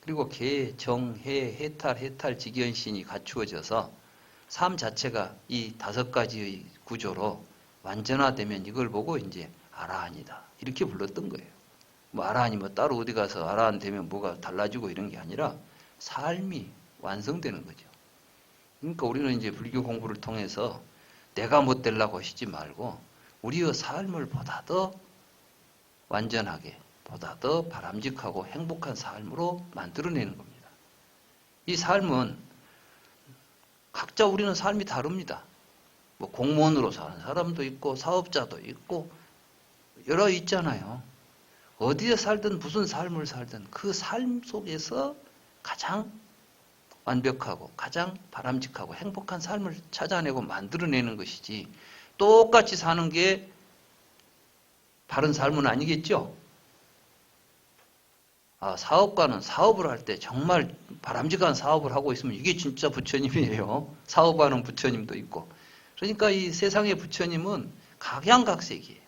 그리고 계, 정, 해, 해탈, 직연신이 갖추어져서 삶 자체가 이 5가지의 구조로 완전화되면 이걸 보고 이제 아라한이다. 이렇게 불렀던 거예요. 뭐 아라한이 뭐 따로 어디 가서 아라한 되면 뭐가 달라지고 이런 게 아니라 삶이 완성되는 거죠. 그러니까 우리는 이제 불교 공부를 통해서 내가 못 되려고 하시지 말고 우리의 삶을 보다 더 완전하게, 보다 더 바람직하고 행복한 삶으로 만들어내는 겁니다. 이 삶은 각자 우리는 삶이 다릅니다. 뭐 공무원으로 사는 사람도 있고 사업자도 있고 여러 있잖아요. 어디에 살든 무슨 삶을 살든 그 삶 속에서 가장 완벽하고 가장 바람직하고 행복한 삶을 찾아내고 만들어내는 것이지 똑같이 사는 게 바른 삶은 아니겠죠? 사업가는 사업을 할 때 정말 바람직한 사업을 하고 있으면 이게 진짜 부처님이에요. 사업하는 부처님도 있고. 그러니까 이 세상의 부처님은 각양각색이에요.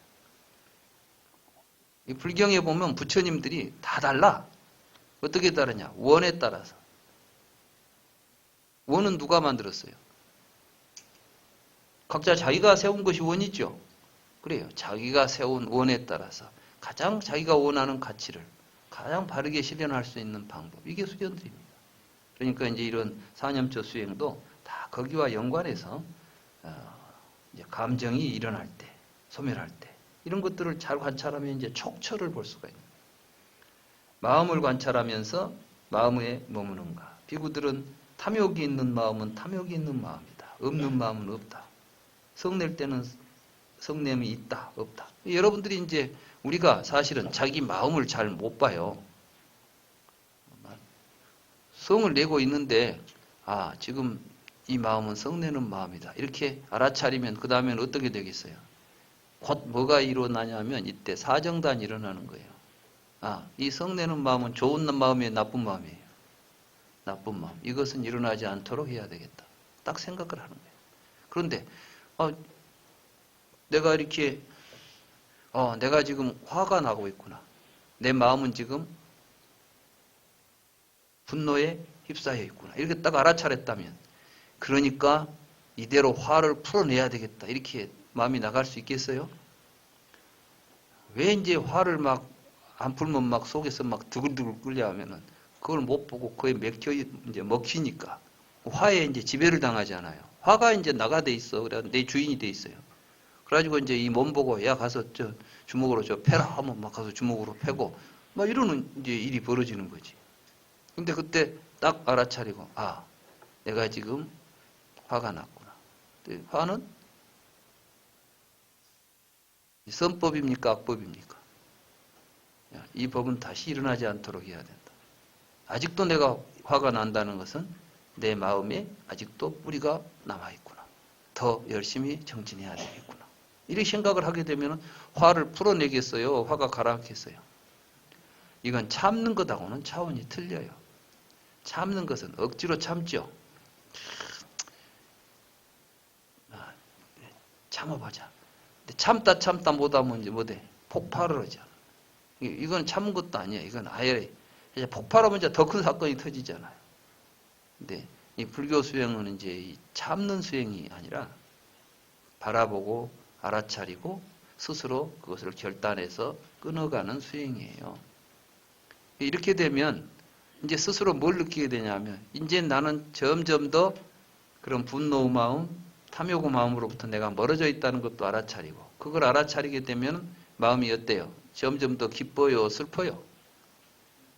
이 불경에 보면 부처님들이 다 달라. 어떻게 다르냐? 원에 따라서. 원은 누가 만들었어요? 각자 자기가 세운 것이 원이죠. 그래요. 자기가 세운 원에 따라서 가장 자기가 원하는 가치를 가장 바르게 실현할 수 있는 방법. 이게 수견들입니다. 그러니까 이제 이런 사념처 수행도 다 거기와 연관해서 이제 감정이 일어날 때, 소멸할 때 이런 것들을 잘 관찰하면 이제 촉철을 볼 수가 있는 거예요. 마음을 관찰하면서 마음에 머무는가. 비구들은 탐욕이 있는 마음은 탐욕이 있는 마음이다. 없는 마음은 없다. 성낼 때는 성냄이 있다, 없다. 여러분들이 이제 우리가 사실은 자기 마음을 잘 못 봐요. 성을 내고 있는데 지금 이 마음은 성내는 마음이다. 이렇게 알아차리면 그 다음에는 어떻게 되겠어요? 곧 뭐가 일어나냐면 이때 사정단이 일어나는 거예요. 이 성내는 마음은 좋은 마음이에요, 나쁜 마음이에요? 나쁜 마음. 이것은 일어나지 않도록 해야 되겠다. 딱 생각을 하는 거예요. 그런데 내가 이렇게 내가 지금 화가 나고 있구나. 내 마음은 지금 분노에 휩싸여 있구나. 이렇게 딱 알아차렸다면 그러니까 이대로 화를 풀어내야 되겠다. 이렇게 마음이 나갈 수 있겠어요? 왜 이제 화를 막 안 풀면 막 속에서 막 두글두글 끓려 하면은 그걸 못 보고 그에 이제 먹히니까 화에 이제 지배를 당하잖아요. 화가 이제 나가 돼 있어. 그래 내 주인이 돼 있어요. 그래가지고 이제 이 몸 보고 야 가서 주먹으로 패라 하면 막 가서 주먹으로 패고 막 이러는 이제 일이 벌어지는 거지. 근데 그때 딱 알아차리고 내가 지금 화가 났구나. 화는 선법입니까? 악법입니까? 이 법은 다시 일어나지 않도록 해야 된다. 아직도 내가 화가 난다는 것은 내 마음에 아직도 뿌리가 남아있구나. 더 열심히 정진해야 되겠구나. 이렇게 생각을 하게 되면 화를 풀어내겠어요? 화가 가라앉겠어요? 이건 참는 것하고는 차원이 틀려요. 참는 것은 억지로 참죠. 참아보자. 근데 참다 못하면 이제 뭐돼? 폭발을 하잖아. 이건 참은 것도 아니야. 이건 아예 이제 폭발하면 이제 더 큰 사건이 터지잖아요. 근데 이 불교 수행은 이제 이 참는 수행이 아니라 바라보고 알아차리고 스스로 그것을 결단해서 끊어가는 수행이에요. 이렇게 되면 이제 스스로 뭘 느끼게 되냐면 이제 나는 점점 더 그런 분노의 마음, 탐욕의 마음으로부터 내가 멀어져 있다는 것도 알아차리고 그걸 알아차리게 되면 마음이 어때요? 점점 더 기뻐요, 슬퍼요?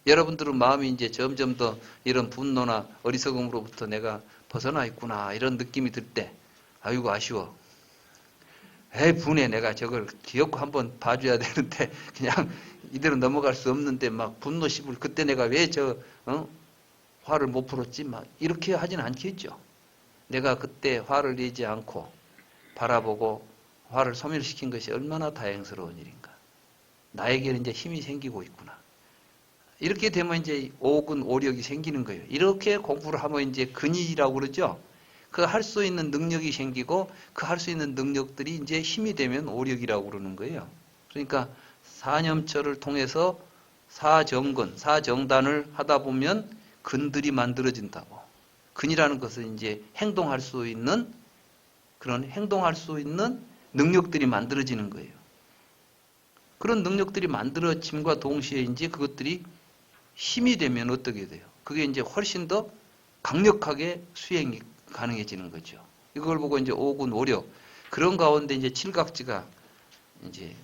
여러분들은 마음이 이제 점점 더 이런 분노나 어리석음으로부터 내가 벗어나 있구나 이런 느낌이 들 때 아이고 아쉬워. 에이 분해 내가 저걸 기억고 한번 봐줘야 되는데 그냥 이대로 넘어갈 수 없는데 막 분노 씹을 그때 내가 왜 화를 못 풀었지 막 이렇게 하진 않겠죠. 내가 그때 화를 내지 않고 바라보고 화를 소멸시킨 것이 얼마나 다행스러운 일인가. 나에게는 이제 힘이 생기고 있구나. 이렇게 되면 이제 오근 오력이 생기는 거예요. 이렇게 공부를 하면 이제 근이라고 그러죠. 그 할 수 있는 능력이 생기고 그 할 수 있는 능력들이 이제 힘이 되면 오력이라고 그러는 거예요. 그러니까 사념처를 통해서 사정근, 사정단을 하다 보면 근들이 만들어진다고. 근이라는 것은 이제 행동할 수 있는 그런 행동할 수 있는 능력들이 만들어지는 거예요. 그런 능력들이 만들어짐과 동시에 이제 그것들이 힘이 되면 어떻게 돼요? 그게 이제 훨씬 더 강력하게 수행이 가능해지는 거죠. 이걸 보고 이제 오군 오력 그런 가운데 이제 칠각지가 이제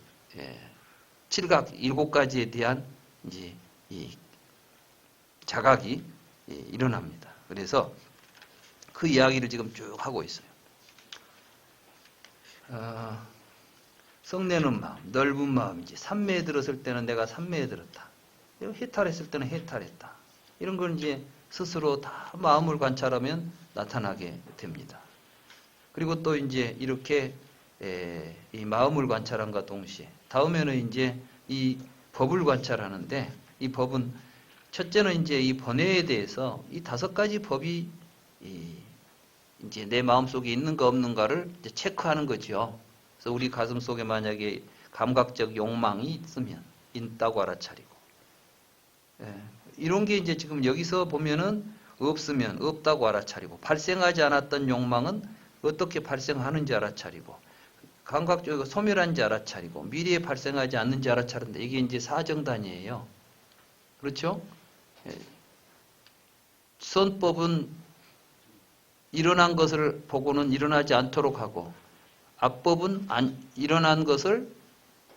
칠각 일곱 가지에 대한 이제 이 자각이 일어납니다. 그래서 그 이야기를 지금 쭉 하고 있어요. 성내는 마음, 넓은 마음이지. 삼매에 들었을 때는 내가 삼매에 들었다. 해탈했을 때는 해탈했다. 이런 걸 이제 스스로 다 마음을 관찰하면 나타나게 됩니다. 그리고 또 이제 이렇게 이 마음을 관찰함과 동시에 다음에는 이제 이 법을 관찰하는데 이 법은 첫째는 이제 이 번뇌에 대해서 이 5가지 법이 이제 내 마음 속에 있는가 없는가를 이제 체크하는 거죠. 그래서 우리 가슴 속에 만약에 감각적 욕망이 있으면 있다고 알아차리고 이런 게 이제 지금 여기서 보면은 없으면 없다고 알아차리고 발생하지 않았던 욕망은 어떻게 발생하는지 알아차리고 감각적으로 소멸한지 알아차리고 미래에 발생하지 않는지 알아차린다. 이게 이제 사정단이에요. 그렇죠? 선법은 일어난 것을 보고는 일어나지 않도록 하고 악법은 일어난 것을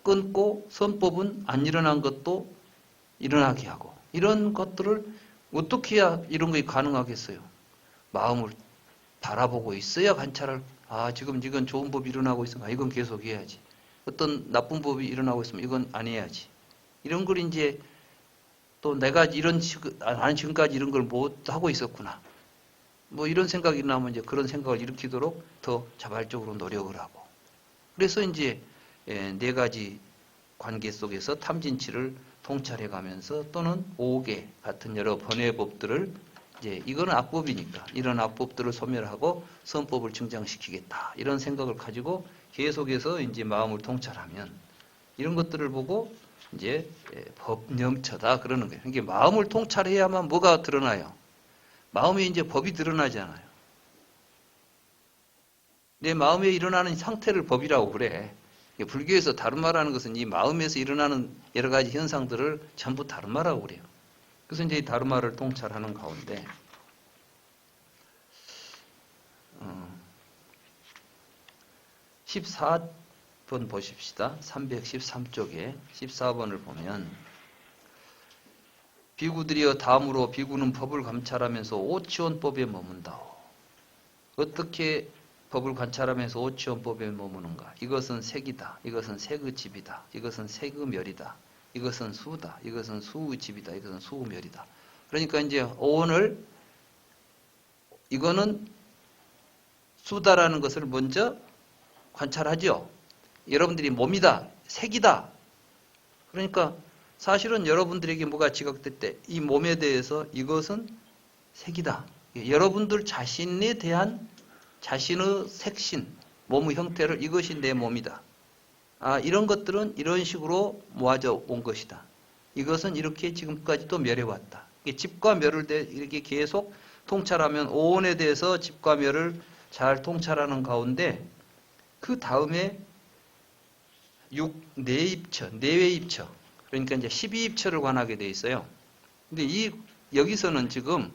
끊고 선법은 안 일어난 것도 일어나게 하고 이런 것들을 어떻게 해야 이런 게 가능하겠어요? 마음을 바라보고 있어야 관찰을 지금 이건 좋은 법이 일어나고 있으면 이건 계속 해야지. 어떤 나쁜 법이 일어나고 있으면 이건 안 해야지. 이런 걸 이제 또 내가 나는 지금까지 이런 걸 못 하고 있었구나. 뭐 이런 생각이 나면 이제 그런 생각을 일으키도록 더 자발적으로 노력을 하고. 그래서 이제 4가지 관계 속에서 탐진치를 통찰해 가면서 또는 5개 같은 여러 번외 법들을 이제 이거는 악법이니까 이런 악법들을 소멸하고 선법을 증장시키겠다. 이런 생각을 가지고 계속해서 이제 마음을 통찰하면 이런 것들을 보고 이제 법령처다 그러는 거예요. 이게 마음을 통찰해야만 뭐가 드러나요? 마음에 이제 법이 드러나잖아요. 내 마음에 일어나는 상태를 법이라고 그래. 불교에서 다른마라는 것은 이 마음에서 일어나는 여러 가지 현상들을 전부 다른마라고 그래요. 그래서 이제 이 다른마를 통찰하는 가운데 14번 보십시다. 313쪽에 14번을 보면 비구들이여 다음으로 비구는 법을 감찰하면서 오치원법에 머문다오. 어떻게 법을 관찰하면서 오치원법에 머무는가? 이것은 색이다. 이것은 색의 집이다. 이것은 색의 멸이다. 이것은 수다. 이것은 수의 집이다. 이것은 수의 멸이다. 그러니까 이제 오원을 이거는 수다라는 것을 먼저 관찰하죠. 여러분들이 몸이다. 색이다. 그러니까 사실은 여러분들에게 뭐가 지각될 때 이 몸에 대해서 이것은 색이다. 여러분들 자신에 대한 자신의 색신, 몸의 형태를 이것이 내 몸이다. 이런 것들은 이런 식으로 모아져 온 것이다. 이것은 이렇게 지금까지도 멸해왔다. 집과 멸을 이렇게 계속 통찰하면 오온에 대해서 집과 멸을 잘 통찰하는 가운데 그 다음에 6내입처, 내외입처 그러니까 이제 12입처를 관하게 돼 있어요. 근데 여기서는 지금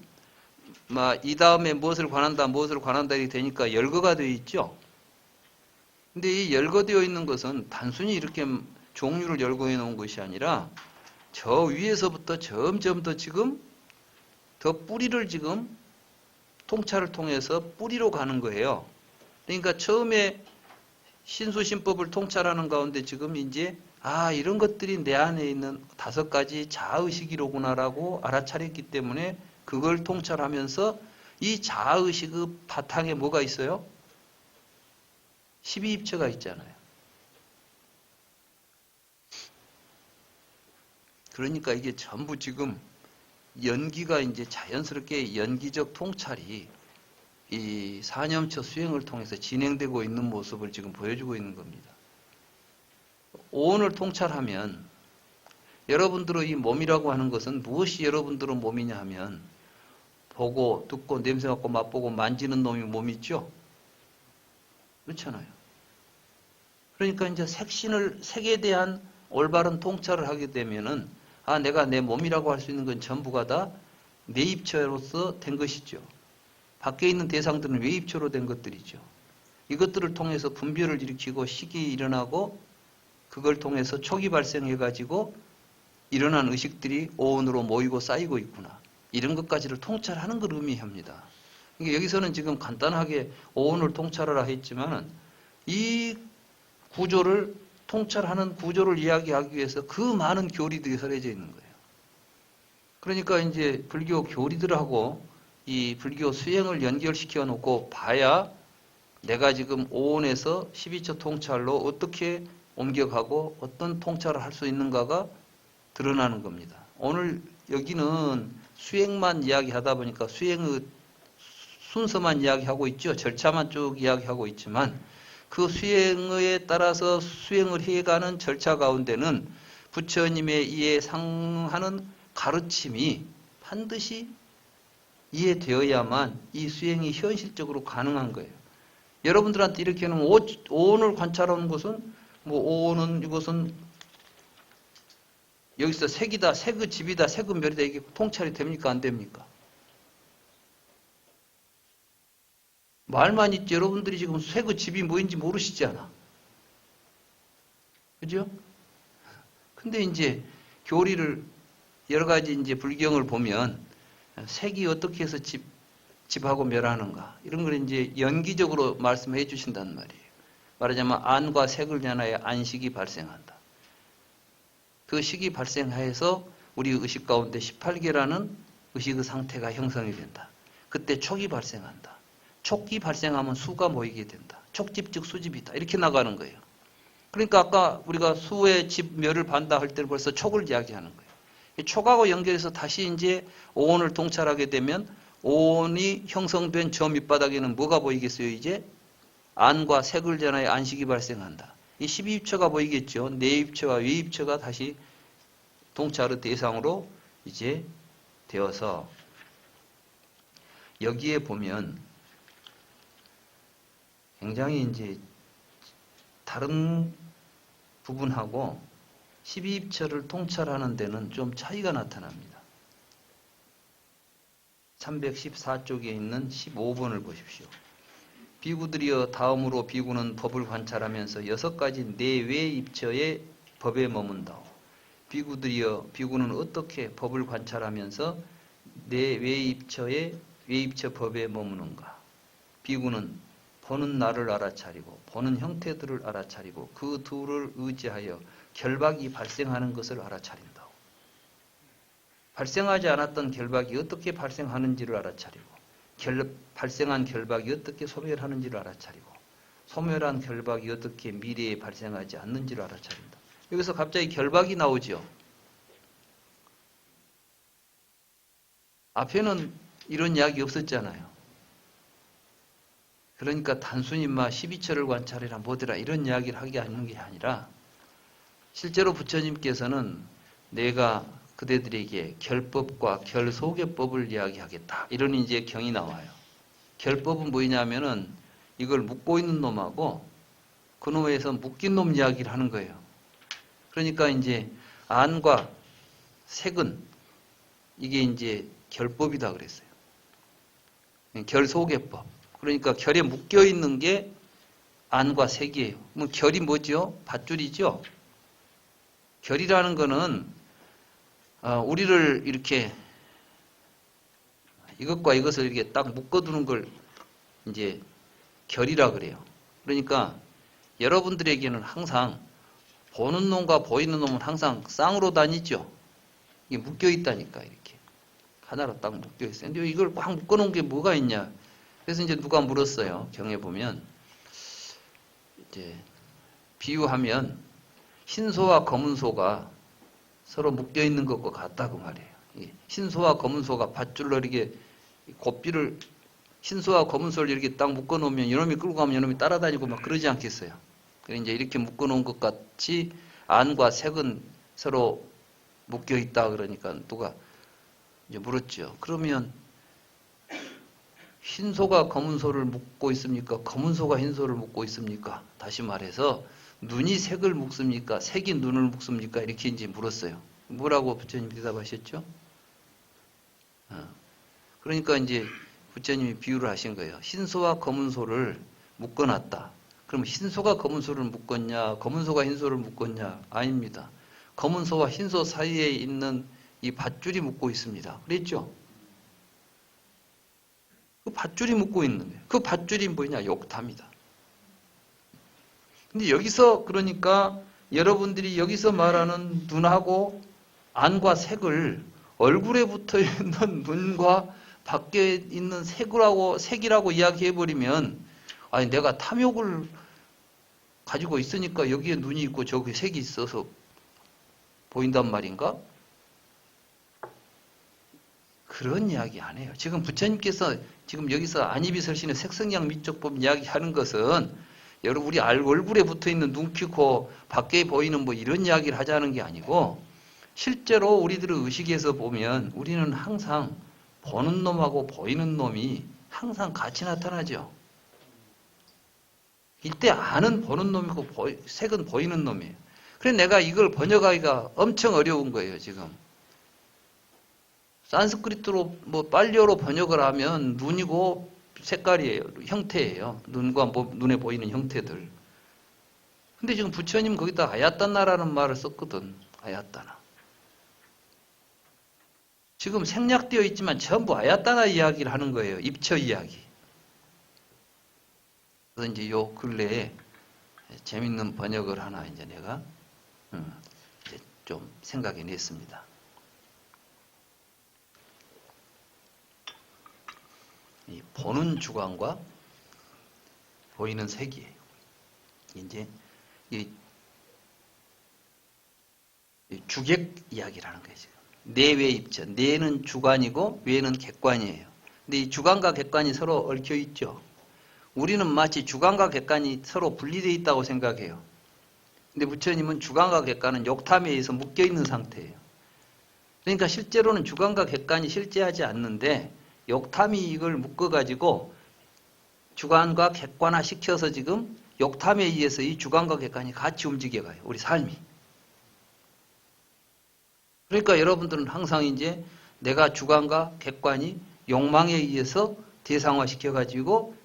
이 다음에 무엇을 관한다 이렇게 되니까 열거가 되어 있죠. 근데 이 열거되어 있는 것은 단순히 이렇게 종류를 열거해 놓은 것이 아니라 저 위에서부터 점점 더 지금 더 뿌리를 지금 통찰을 통해서 뿌리로 가는 거예요. 그러니까 처음에 신수신법을 통찰하는 가운데 지금 이제 이런 것들이 내 안에 있는 5가지 자아의식이로구나라고 알아차렸기 때문에 그걸 통찰하면서 이 자아의식의 바탕에 뭐가 있어요? 12입처가 있잖아요. 그러니까 이게 전부 지금 연기가 이제 자연스럽게 연기적 통찰이 이 사념처 수행을 통해서 진행되고 있는 모습을 지금 보여주고 있는 겁니다. 오온을 통찰하면 여러분들의 이 몸이라고 하는 것은 무엇이 여러분들의 몸이냐 하면 보고 듣고 냄새 맡고 맛보고 만지는 놈이 몸이죠. 그렇잖아요. 그러니까 이제 색에 대한 올바른 통찰을 하게 되면은 내가 내 몸이라고 할 수 있는 건 전부가 다 내 입처로서 된 것이죠. 밖에 있는 대상들은 외입처로 된 것들이죠. 이것들을 통해서 분별을 일으키고 식이 일어나고 그걸 통해서 촉이 발생해가지고 일어난 의식들이 오온으로 모이고 쌓이고 있구나. 이런 것까지를 통찰하는 걸 의미합니다. 그러니까 여기서는 지금 간단하게 오온을 통찰하라 했지만은 이 구조를 통찰하는 구조를 이야기하기 위해서 그 많은 교리들이 설해져 있는 거예요. 그러니까 이제 불교 교리들하고 이 불교 수행을 연결시켜 놓고 봐야 내가 지금 오온에서 12처 통찰로 어떻게 옮겨가고 어떤 통찰을 할 수 있는가가 드러나는 겁니다. 오늘 여기는 수행만 이야기하다 보니까 수행의 순서만 이야기하고 있죠. 절차만 쭉 이야기하고 있지만 그 수행에 따라서 수행을 해가는 절차 가운데는 부처님의 이에 상하는 가르침이 반드시 이해되어야만 이 수행이 현실적으로 가능한 거예요. 여러분들한테 이렇게 하면 오온을 관찰하는 것은 오온은 이것은 여기서 색이다, 색의 집이다, 색의 멸이다 이게 통찰이 됩니까? 안 됩니까? 말만 있지 여러분들이 지금 색의 집이 뭐인지 모르시잖아. 그죠? 근데 이제 교리를 여러 가지 이제 불경을 보면 색이 어떻게 해서 집하고 멸하는가 이런 걸 이제 연기적으로 말씀해 주신단 말이에요. 말하자면 안과 색을 연하여 안식이 발생한다. 그 식이 발생하여서 우리 의식 가운데 18개라는 의식의 상태가 형성이 된다. 그때 촉이 발생한다. 촉이 발생하면 수가 모이게 된다. 촉집 즉 수집이다. 이렇게 나가는 거예요. 그러니까 아까 우리가 수의 집 멸을 반다 할 때는 벌써 촉을 이야기하는 거예요. 이 촉하고 연결해서 다시 이제 오온을 통찰하게 되면 오온이 형성된 저 밑바닥에는 뭐가 보이겠어요? 이제 안과 색을 전하여 안식이 발생한다. 이 12입처가 보이겠죠. 내입처와 외입처가 다시 통찰의 대상으로 이제 되어서 여기에 보면 굉장히 이제 다른 부분하고 12입처를 통찰하는 데는 좀 차이가 나타납니다. 314쪽에 있는 15번을 보십시오. 비구들이여 다음으로 비구는 법을 관찰하면서 6가지 내외 입처의 법에 머문다오. 비구들이여 비구는 어떻게 법을 관찰하면서 내외 입처의 외입처 법에 머무는가. 비구는 보는 나를 알아차리고 보는 형태들을 알아차리고 그 둘을 의지하여 결박이 발생하는 것을 알아차린다. 발생하지 않았던 결박이 어떻게 발생하는지를 알아차리고 발생한 결박이 어떻게 소멸하는지를 알아차리고 소멸한 결박이 어떻게 미래에 발생하지 않는지를 알아차린다. 여기서 갑자기 결박이 나오죠. 앞에는 이런 이야기 없었잖아요. 그러니까 단순히 12처를 관찰해라 뭐더라 이런 이야기를 하게 하는 게 아니라 실제로 부처님께서는 내가 그대들에게 결법과 결소개법을 이야기하겠다. 이런 이제 경이 나와요. 결법은 뭐냐면은 이걸 묶고 있는 놈하고 그 놈에서 묶인 놈 이야기를 하는 거예요. 그러니까 이제 안과 색은 이게 이제 결법이다 그랬어요. 결소개법. 그러니까 결에 묶여 있는 게 안과 색이에요. 뭐 결이 뭐죠? 밧줄이죠. 결이라는 거는 우리를 이렇게 이것과 이것을 이렇게 딱 묶어두는 걸 이제 결이라 그래요. 그러니까 여러분들에게는 항상 보는 놈과 보이는 놈은 항상 쌍으로 다니죠. 이게 묶여 있다니까 이렇게 하나로 딱 묶여 있어요. 근데 이걸 꽉 묶어놓은 게 뭐가 있냐? 그래서 이제 누가 물었어요. 경에 보면 이제 비유하면 흰소와 검은소가 서로 묶여 있는 것과 같다고 말이에요. 흰소와 검은소가 밧줄로 이렇게 고삐를 흰소와 검은소를 이렇게 딱 묶어놓으면 이놈이 끌고 가면 이놈이 따라다니고 막 그러지 않겠어요. 그래서 이제 이렇게 묶어놓은 것 같이 안과 색은 서로 묶여 있다 그러니까 누가 이제 물었죠. 그러면 흰소가 검은소를 묶고 있습니까? 검은소가 흰소를 묶고 있습니까? 다시 말해서 눈이 색을 묶습니까? 색이 눈을 묶습니까? 이렇게 이제 물었어요. 뭐라고 부처님 대답하셨죠? 그러니까 이제 부처님이 비유를 하신 거예요. 흰소와 검은소를 묶어놨다. 그럼 흰소가 검은소를 묶었냐? 검은소가 흰소를 묶었냐? 아닙니다. 검은소와 흰소 사이에 있는 이 밧줄이 묶고 있습니다. 그랬죠? 그 밧줄이 묶고 있는 거예요. 그 밧줄이 뭐냐? 욕탐이다. 근데 여기서 그러니까 여러분들이 여기서 말하는 눈하고 안과 색을 얼굴에 붙어 있는 눈과 밖에 있는 색이라고 이야기해버리면 아니 내가 탐욕을 가지고 있으니까 여기에 눈이 있고 저기에 색이 있어서 보인단 말인가? 그런 이야기 안 해요. 지금 부처님께서 지금 여기서 안이비설신의 색성양 미적법 이야기하는 것은 여러분 우리 얼굴에 붙어있는 눈, 키, 코 밖에 보이는 뭐 이런 이야기를 하자는 게 아니고 실제로 우리들의 의식에서 보면 우리는 항상 보는 놈하고 보이는 놈이 항상 같이 나타나죠. 이때 안은 보는 놈이고 색은 보이는 놈이에요. 그래서 내가 이걸 번역하기가 엄청 어려운 거예요, 지금. 산스크리트로 뭐 빨리어로 번역을 하면 눈이고 색깔이에요. 형태예요. 눈과 눈에 보이는 형태들. 근데 지금 부처님 거기다 아야따나라는 말을 썼거든. 아야따나. 지금 생략되어 있지만 전부 아야따나 이야기를 하는 거예요. 입처 이야기. 그래서 이제 요 근래에 재밌는 번역을 하나 이제 내가 이제 좀 생각해 냈습니다. 이 보는 주관과 보이는 색이에요. 이제 이 주객 이야기라는 거예요. 지금. 내외 입처. 내는 주관이고 외는 객관이에요. 근데 이 주관과 객관이 서로 얽혀 있죠. 우리는 마치 주관과 객관이 서로 분리되어 있다고 생각해요. 근데 부처님은 주관과 객관은 욕탐에 의해서 묶여 있는 상태예요. 그러니까 실제로는 주관과 객관이 실제하지 않는데 욕탐이 이걸 묶어가지고 주관과 객관화 시켜서 지금 욕탐에 의해서 이 주관과 객관이 같이 움직여가요. 우리 삶이. 그러니까 여러분들은 항상 이제 내가 주관과 객관이 욕망에 의해서 대상화 시켜가지고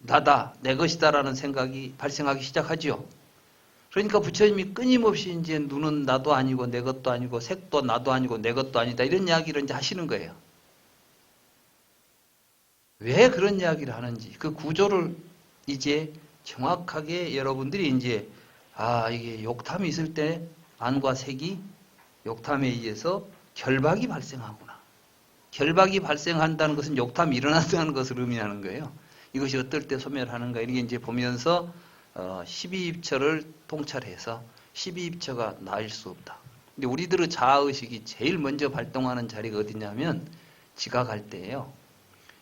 나다, 내 것이다라는 생각이 발생하기 시작하죠. 그러니까 부처님이 끊임없이 이제 눈은 나도 아니고 내 것도 아니고 색도 나도 아니고 내 것도 아니다 이런 이야기를 이제 하시는 거예요. 왜 그런 이야기를 하는지 그 구조를 이제 정확하게 여러분들이 이제 이게 욕탐이 있을 때 안과 색이 욕탐에 의해서 결박이 발생하구나. 결박이 발생한다는 것은 욕탐이 일어난다는 것을 의미하는 거예요. 이것이 어떨 때 소멸하는가 이렇게 이제 보면서 12입처를 통찰해서 12입처가 나을 수 없다. 근데 우리들의 자아의식이 제일 먼저 발동하는 자리가 어디냐면 지각할 때예요.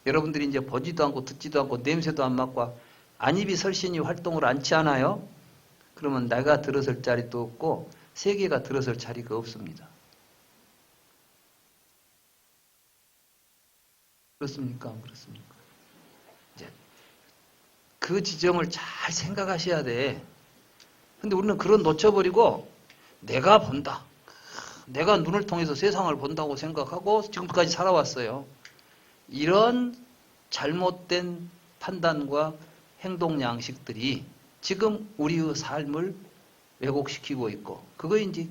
여러분들이 이제 보지도 않고 듣지도 않고 냄새도 안 맡고 안입이 설신이 활동을 않지 않아요? 그러면 내가 들어설 자리도 없고 세계가 들어설 자리가 없습니다. 그렇습니까? 안 그렇습니까? 이제 그 지점을 잘 생각하셔야 돼. 근데 우리는 그런 놓쳐버리고 내가 본다. 내가 눈을 통해서 세상을 본다고 생각하고 지금까지 살아왔어요. 이런 잘못된 판단과 행동 양식들이 지금 우리의 삶을 왜곡시키고 있고, 그거 이제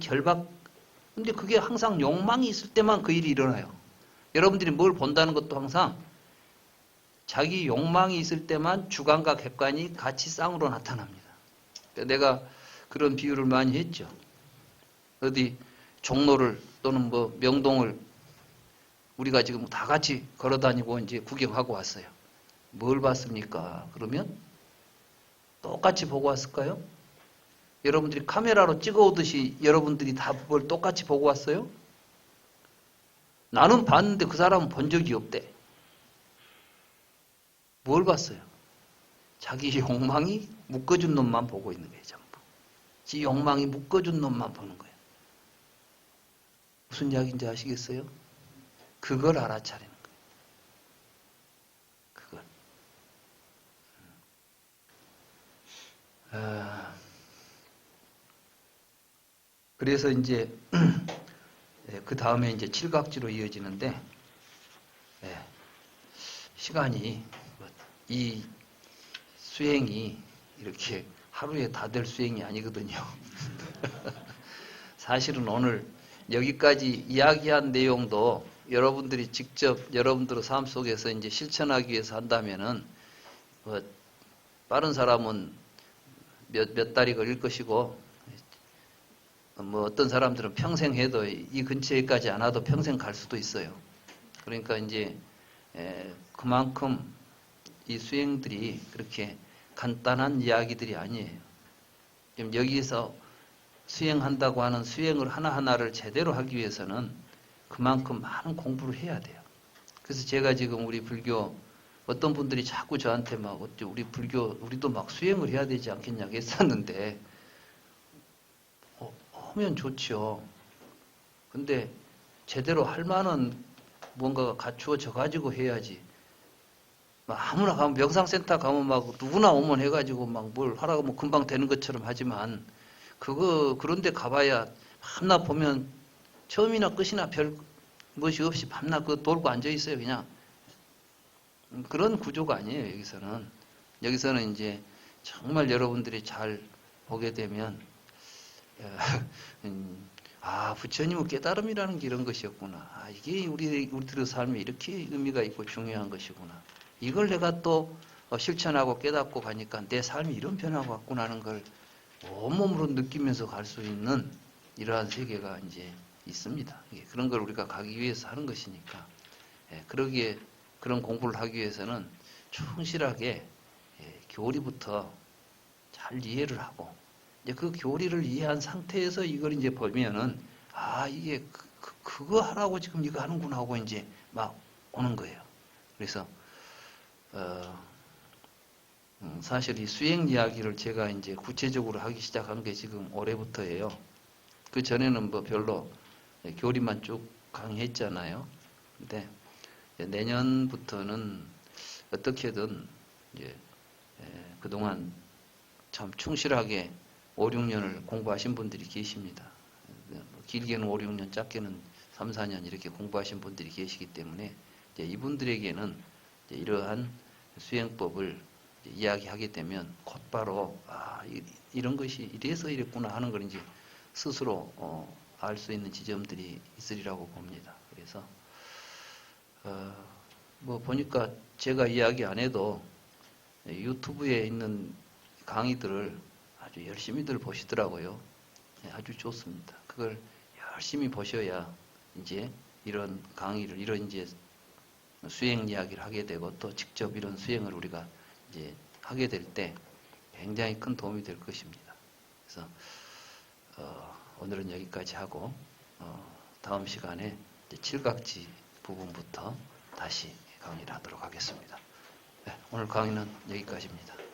근데 그게 항상 욕망이 있을 때만 그 일이 일어나요. 여러분들이 뭘 본다는 것도 항상 자기 욕망이 있을 때만 주관과 객관이 같이 쌍으로 나타납니다. 내가 그런 비유를 많이 했죠. 어디 종로를 또는 뭐 명동을 우리가 지금 다 같이 걸어 다니고 이제 구경하고 왔어요. 뭘 봤습니까? 그러면 똑같이 보고 왔을까요? 여러분들이 카메라로 찍어 오듯이 여러분들이 다 뭘 똑같이 보고 왔어요? 나는 봤는데 그 사람은 본 적이 없대. 뭘 봤어요? 자기 욕망이 묶어준 놈만 보고 있는 거예요, 전부. 지 욕망이 묶어준 놈만 보는 거예요. 무슨 이야기인지 아시겠어요? 그걸 알아차리는 거예요. 그걸. 그래서 이제 그 다음에 이제 칠각지로 이어지는데, 시간이 이 수행이 이렇게 하루에 다 될 수행이 아니거든요. 사실은 오늘 여기까지 이야기한 내용도 여러분들이 직접 여러분들의 삶 속에서 이제 실천하기 위해서 한다면은 뭐 빠른 사람은 몇 달이 걸릴 것이고, 뭐 어떤 사람들은 평생 해도 이 근처에까지 안 와도 평생 갈 수도 있어요. 그러니까 이제 그만큼 이 수행들이 그렇게 간단한 이야기들이 아니에요. 지금 여기서 수행한다고 하는 수행을 하나하나를 제대로 하기 위해서는 그만큼 많은 공부를 해야 돼요. 그래서 제가 지금 우리 불교 어떤 분들이 자꾸 저한테 막 우리 불교 우리도 막 수행을 해야 되지 않겠냐고 했었는데, 하면 좋죠. 근데 제대로 할 만한 뭔가가 갖추어져 가지고 해야지. 막 아무나 가면 명상센터 가면 막 누구나 오면 해가지고 막 뭘 하라고 하면 금방 되는 것처럼 하지만, 그런데 가봐야 밤낮 보면 처음이나 끝이나 별 것이 없이 밤낮 그 돌고 앉아 있어요. 그냥 그런 구조가 아니에요. 여기서는 이제 정말 여러분들이 잘 보게 되면 부처님의 깨달음이라는 게 이런 것이었구나. 이게 우리들의 삶에 이렇게 의미가 있고 중요한 것이구나. 이걸 내가 또 실천하고 깨닫고 가니까 내 삶이 이런 변화가 왔구나 하는 걸 온몸으로 느끼면서 갈 수 있는 이러한 세계가 이제 있습니다. 그런 걸 우리가 가기 위해서 하는 것이니까. 그러기에 그런 공부를 하기 위해서는 충실하게 교리부터 잘 이해를 하고, 이제 그 교리를 이해한 상태에서 이걸 이제 보면은 이게 그거 하라고 지금 이거 하는구나 하고 이제 막 오는 거예요. 그래서 사실 이 수행 이야기를 제가 이제 구체적으로 하기 시작한 게 지금 올해부터예요. 그 전에는 뭐 별로 교리만 쭉 강의했잖아요. 근데 내년부터는 어떻게든 이제 그동안 참 충실하게 5, 6년을 공부하신 분들이 계십니다. 길게는 5, 6년, 짧게는 3, 4년 이렇게 공부하신 분들이 계시기 때문에 이제 이분들에게는 이제 이러한 수행법을 이제 이야기하게 되면 곧바로 이런 것이 이래서 이랬구나 하는 걸 이제 스스로 알 수 있는 지점들이 있으리라고 봅니다. 그래서 뭐 보니까 제가 이야기 안 해도 유튜브에 있는 강의들을 아주 열심히들 보시더라고요. 아주 좋습니다. 그걸 열심히 보셔야 이제 이런 강의를, 이런 이제 수행 이야기를 하게 되고, 또 직접 이런 수행을 우리가 이제 하게 될 때 굉장히 큰 도움이 될 것입니다. 그래서 오늘은 여기까지 하고 다음 시간에 이제 칠각지 부분부터 다시 강의를 하도록 하겠습니다. 오늘 강의는 여기까지입니다.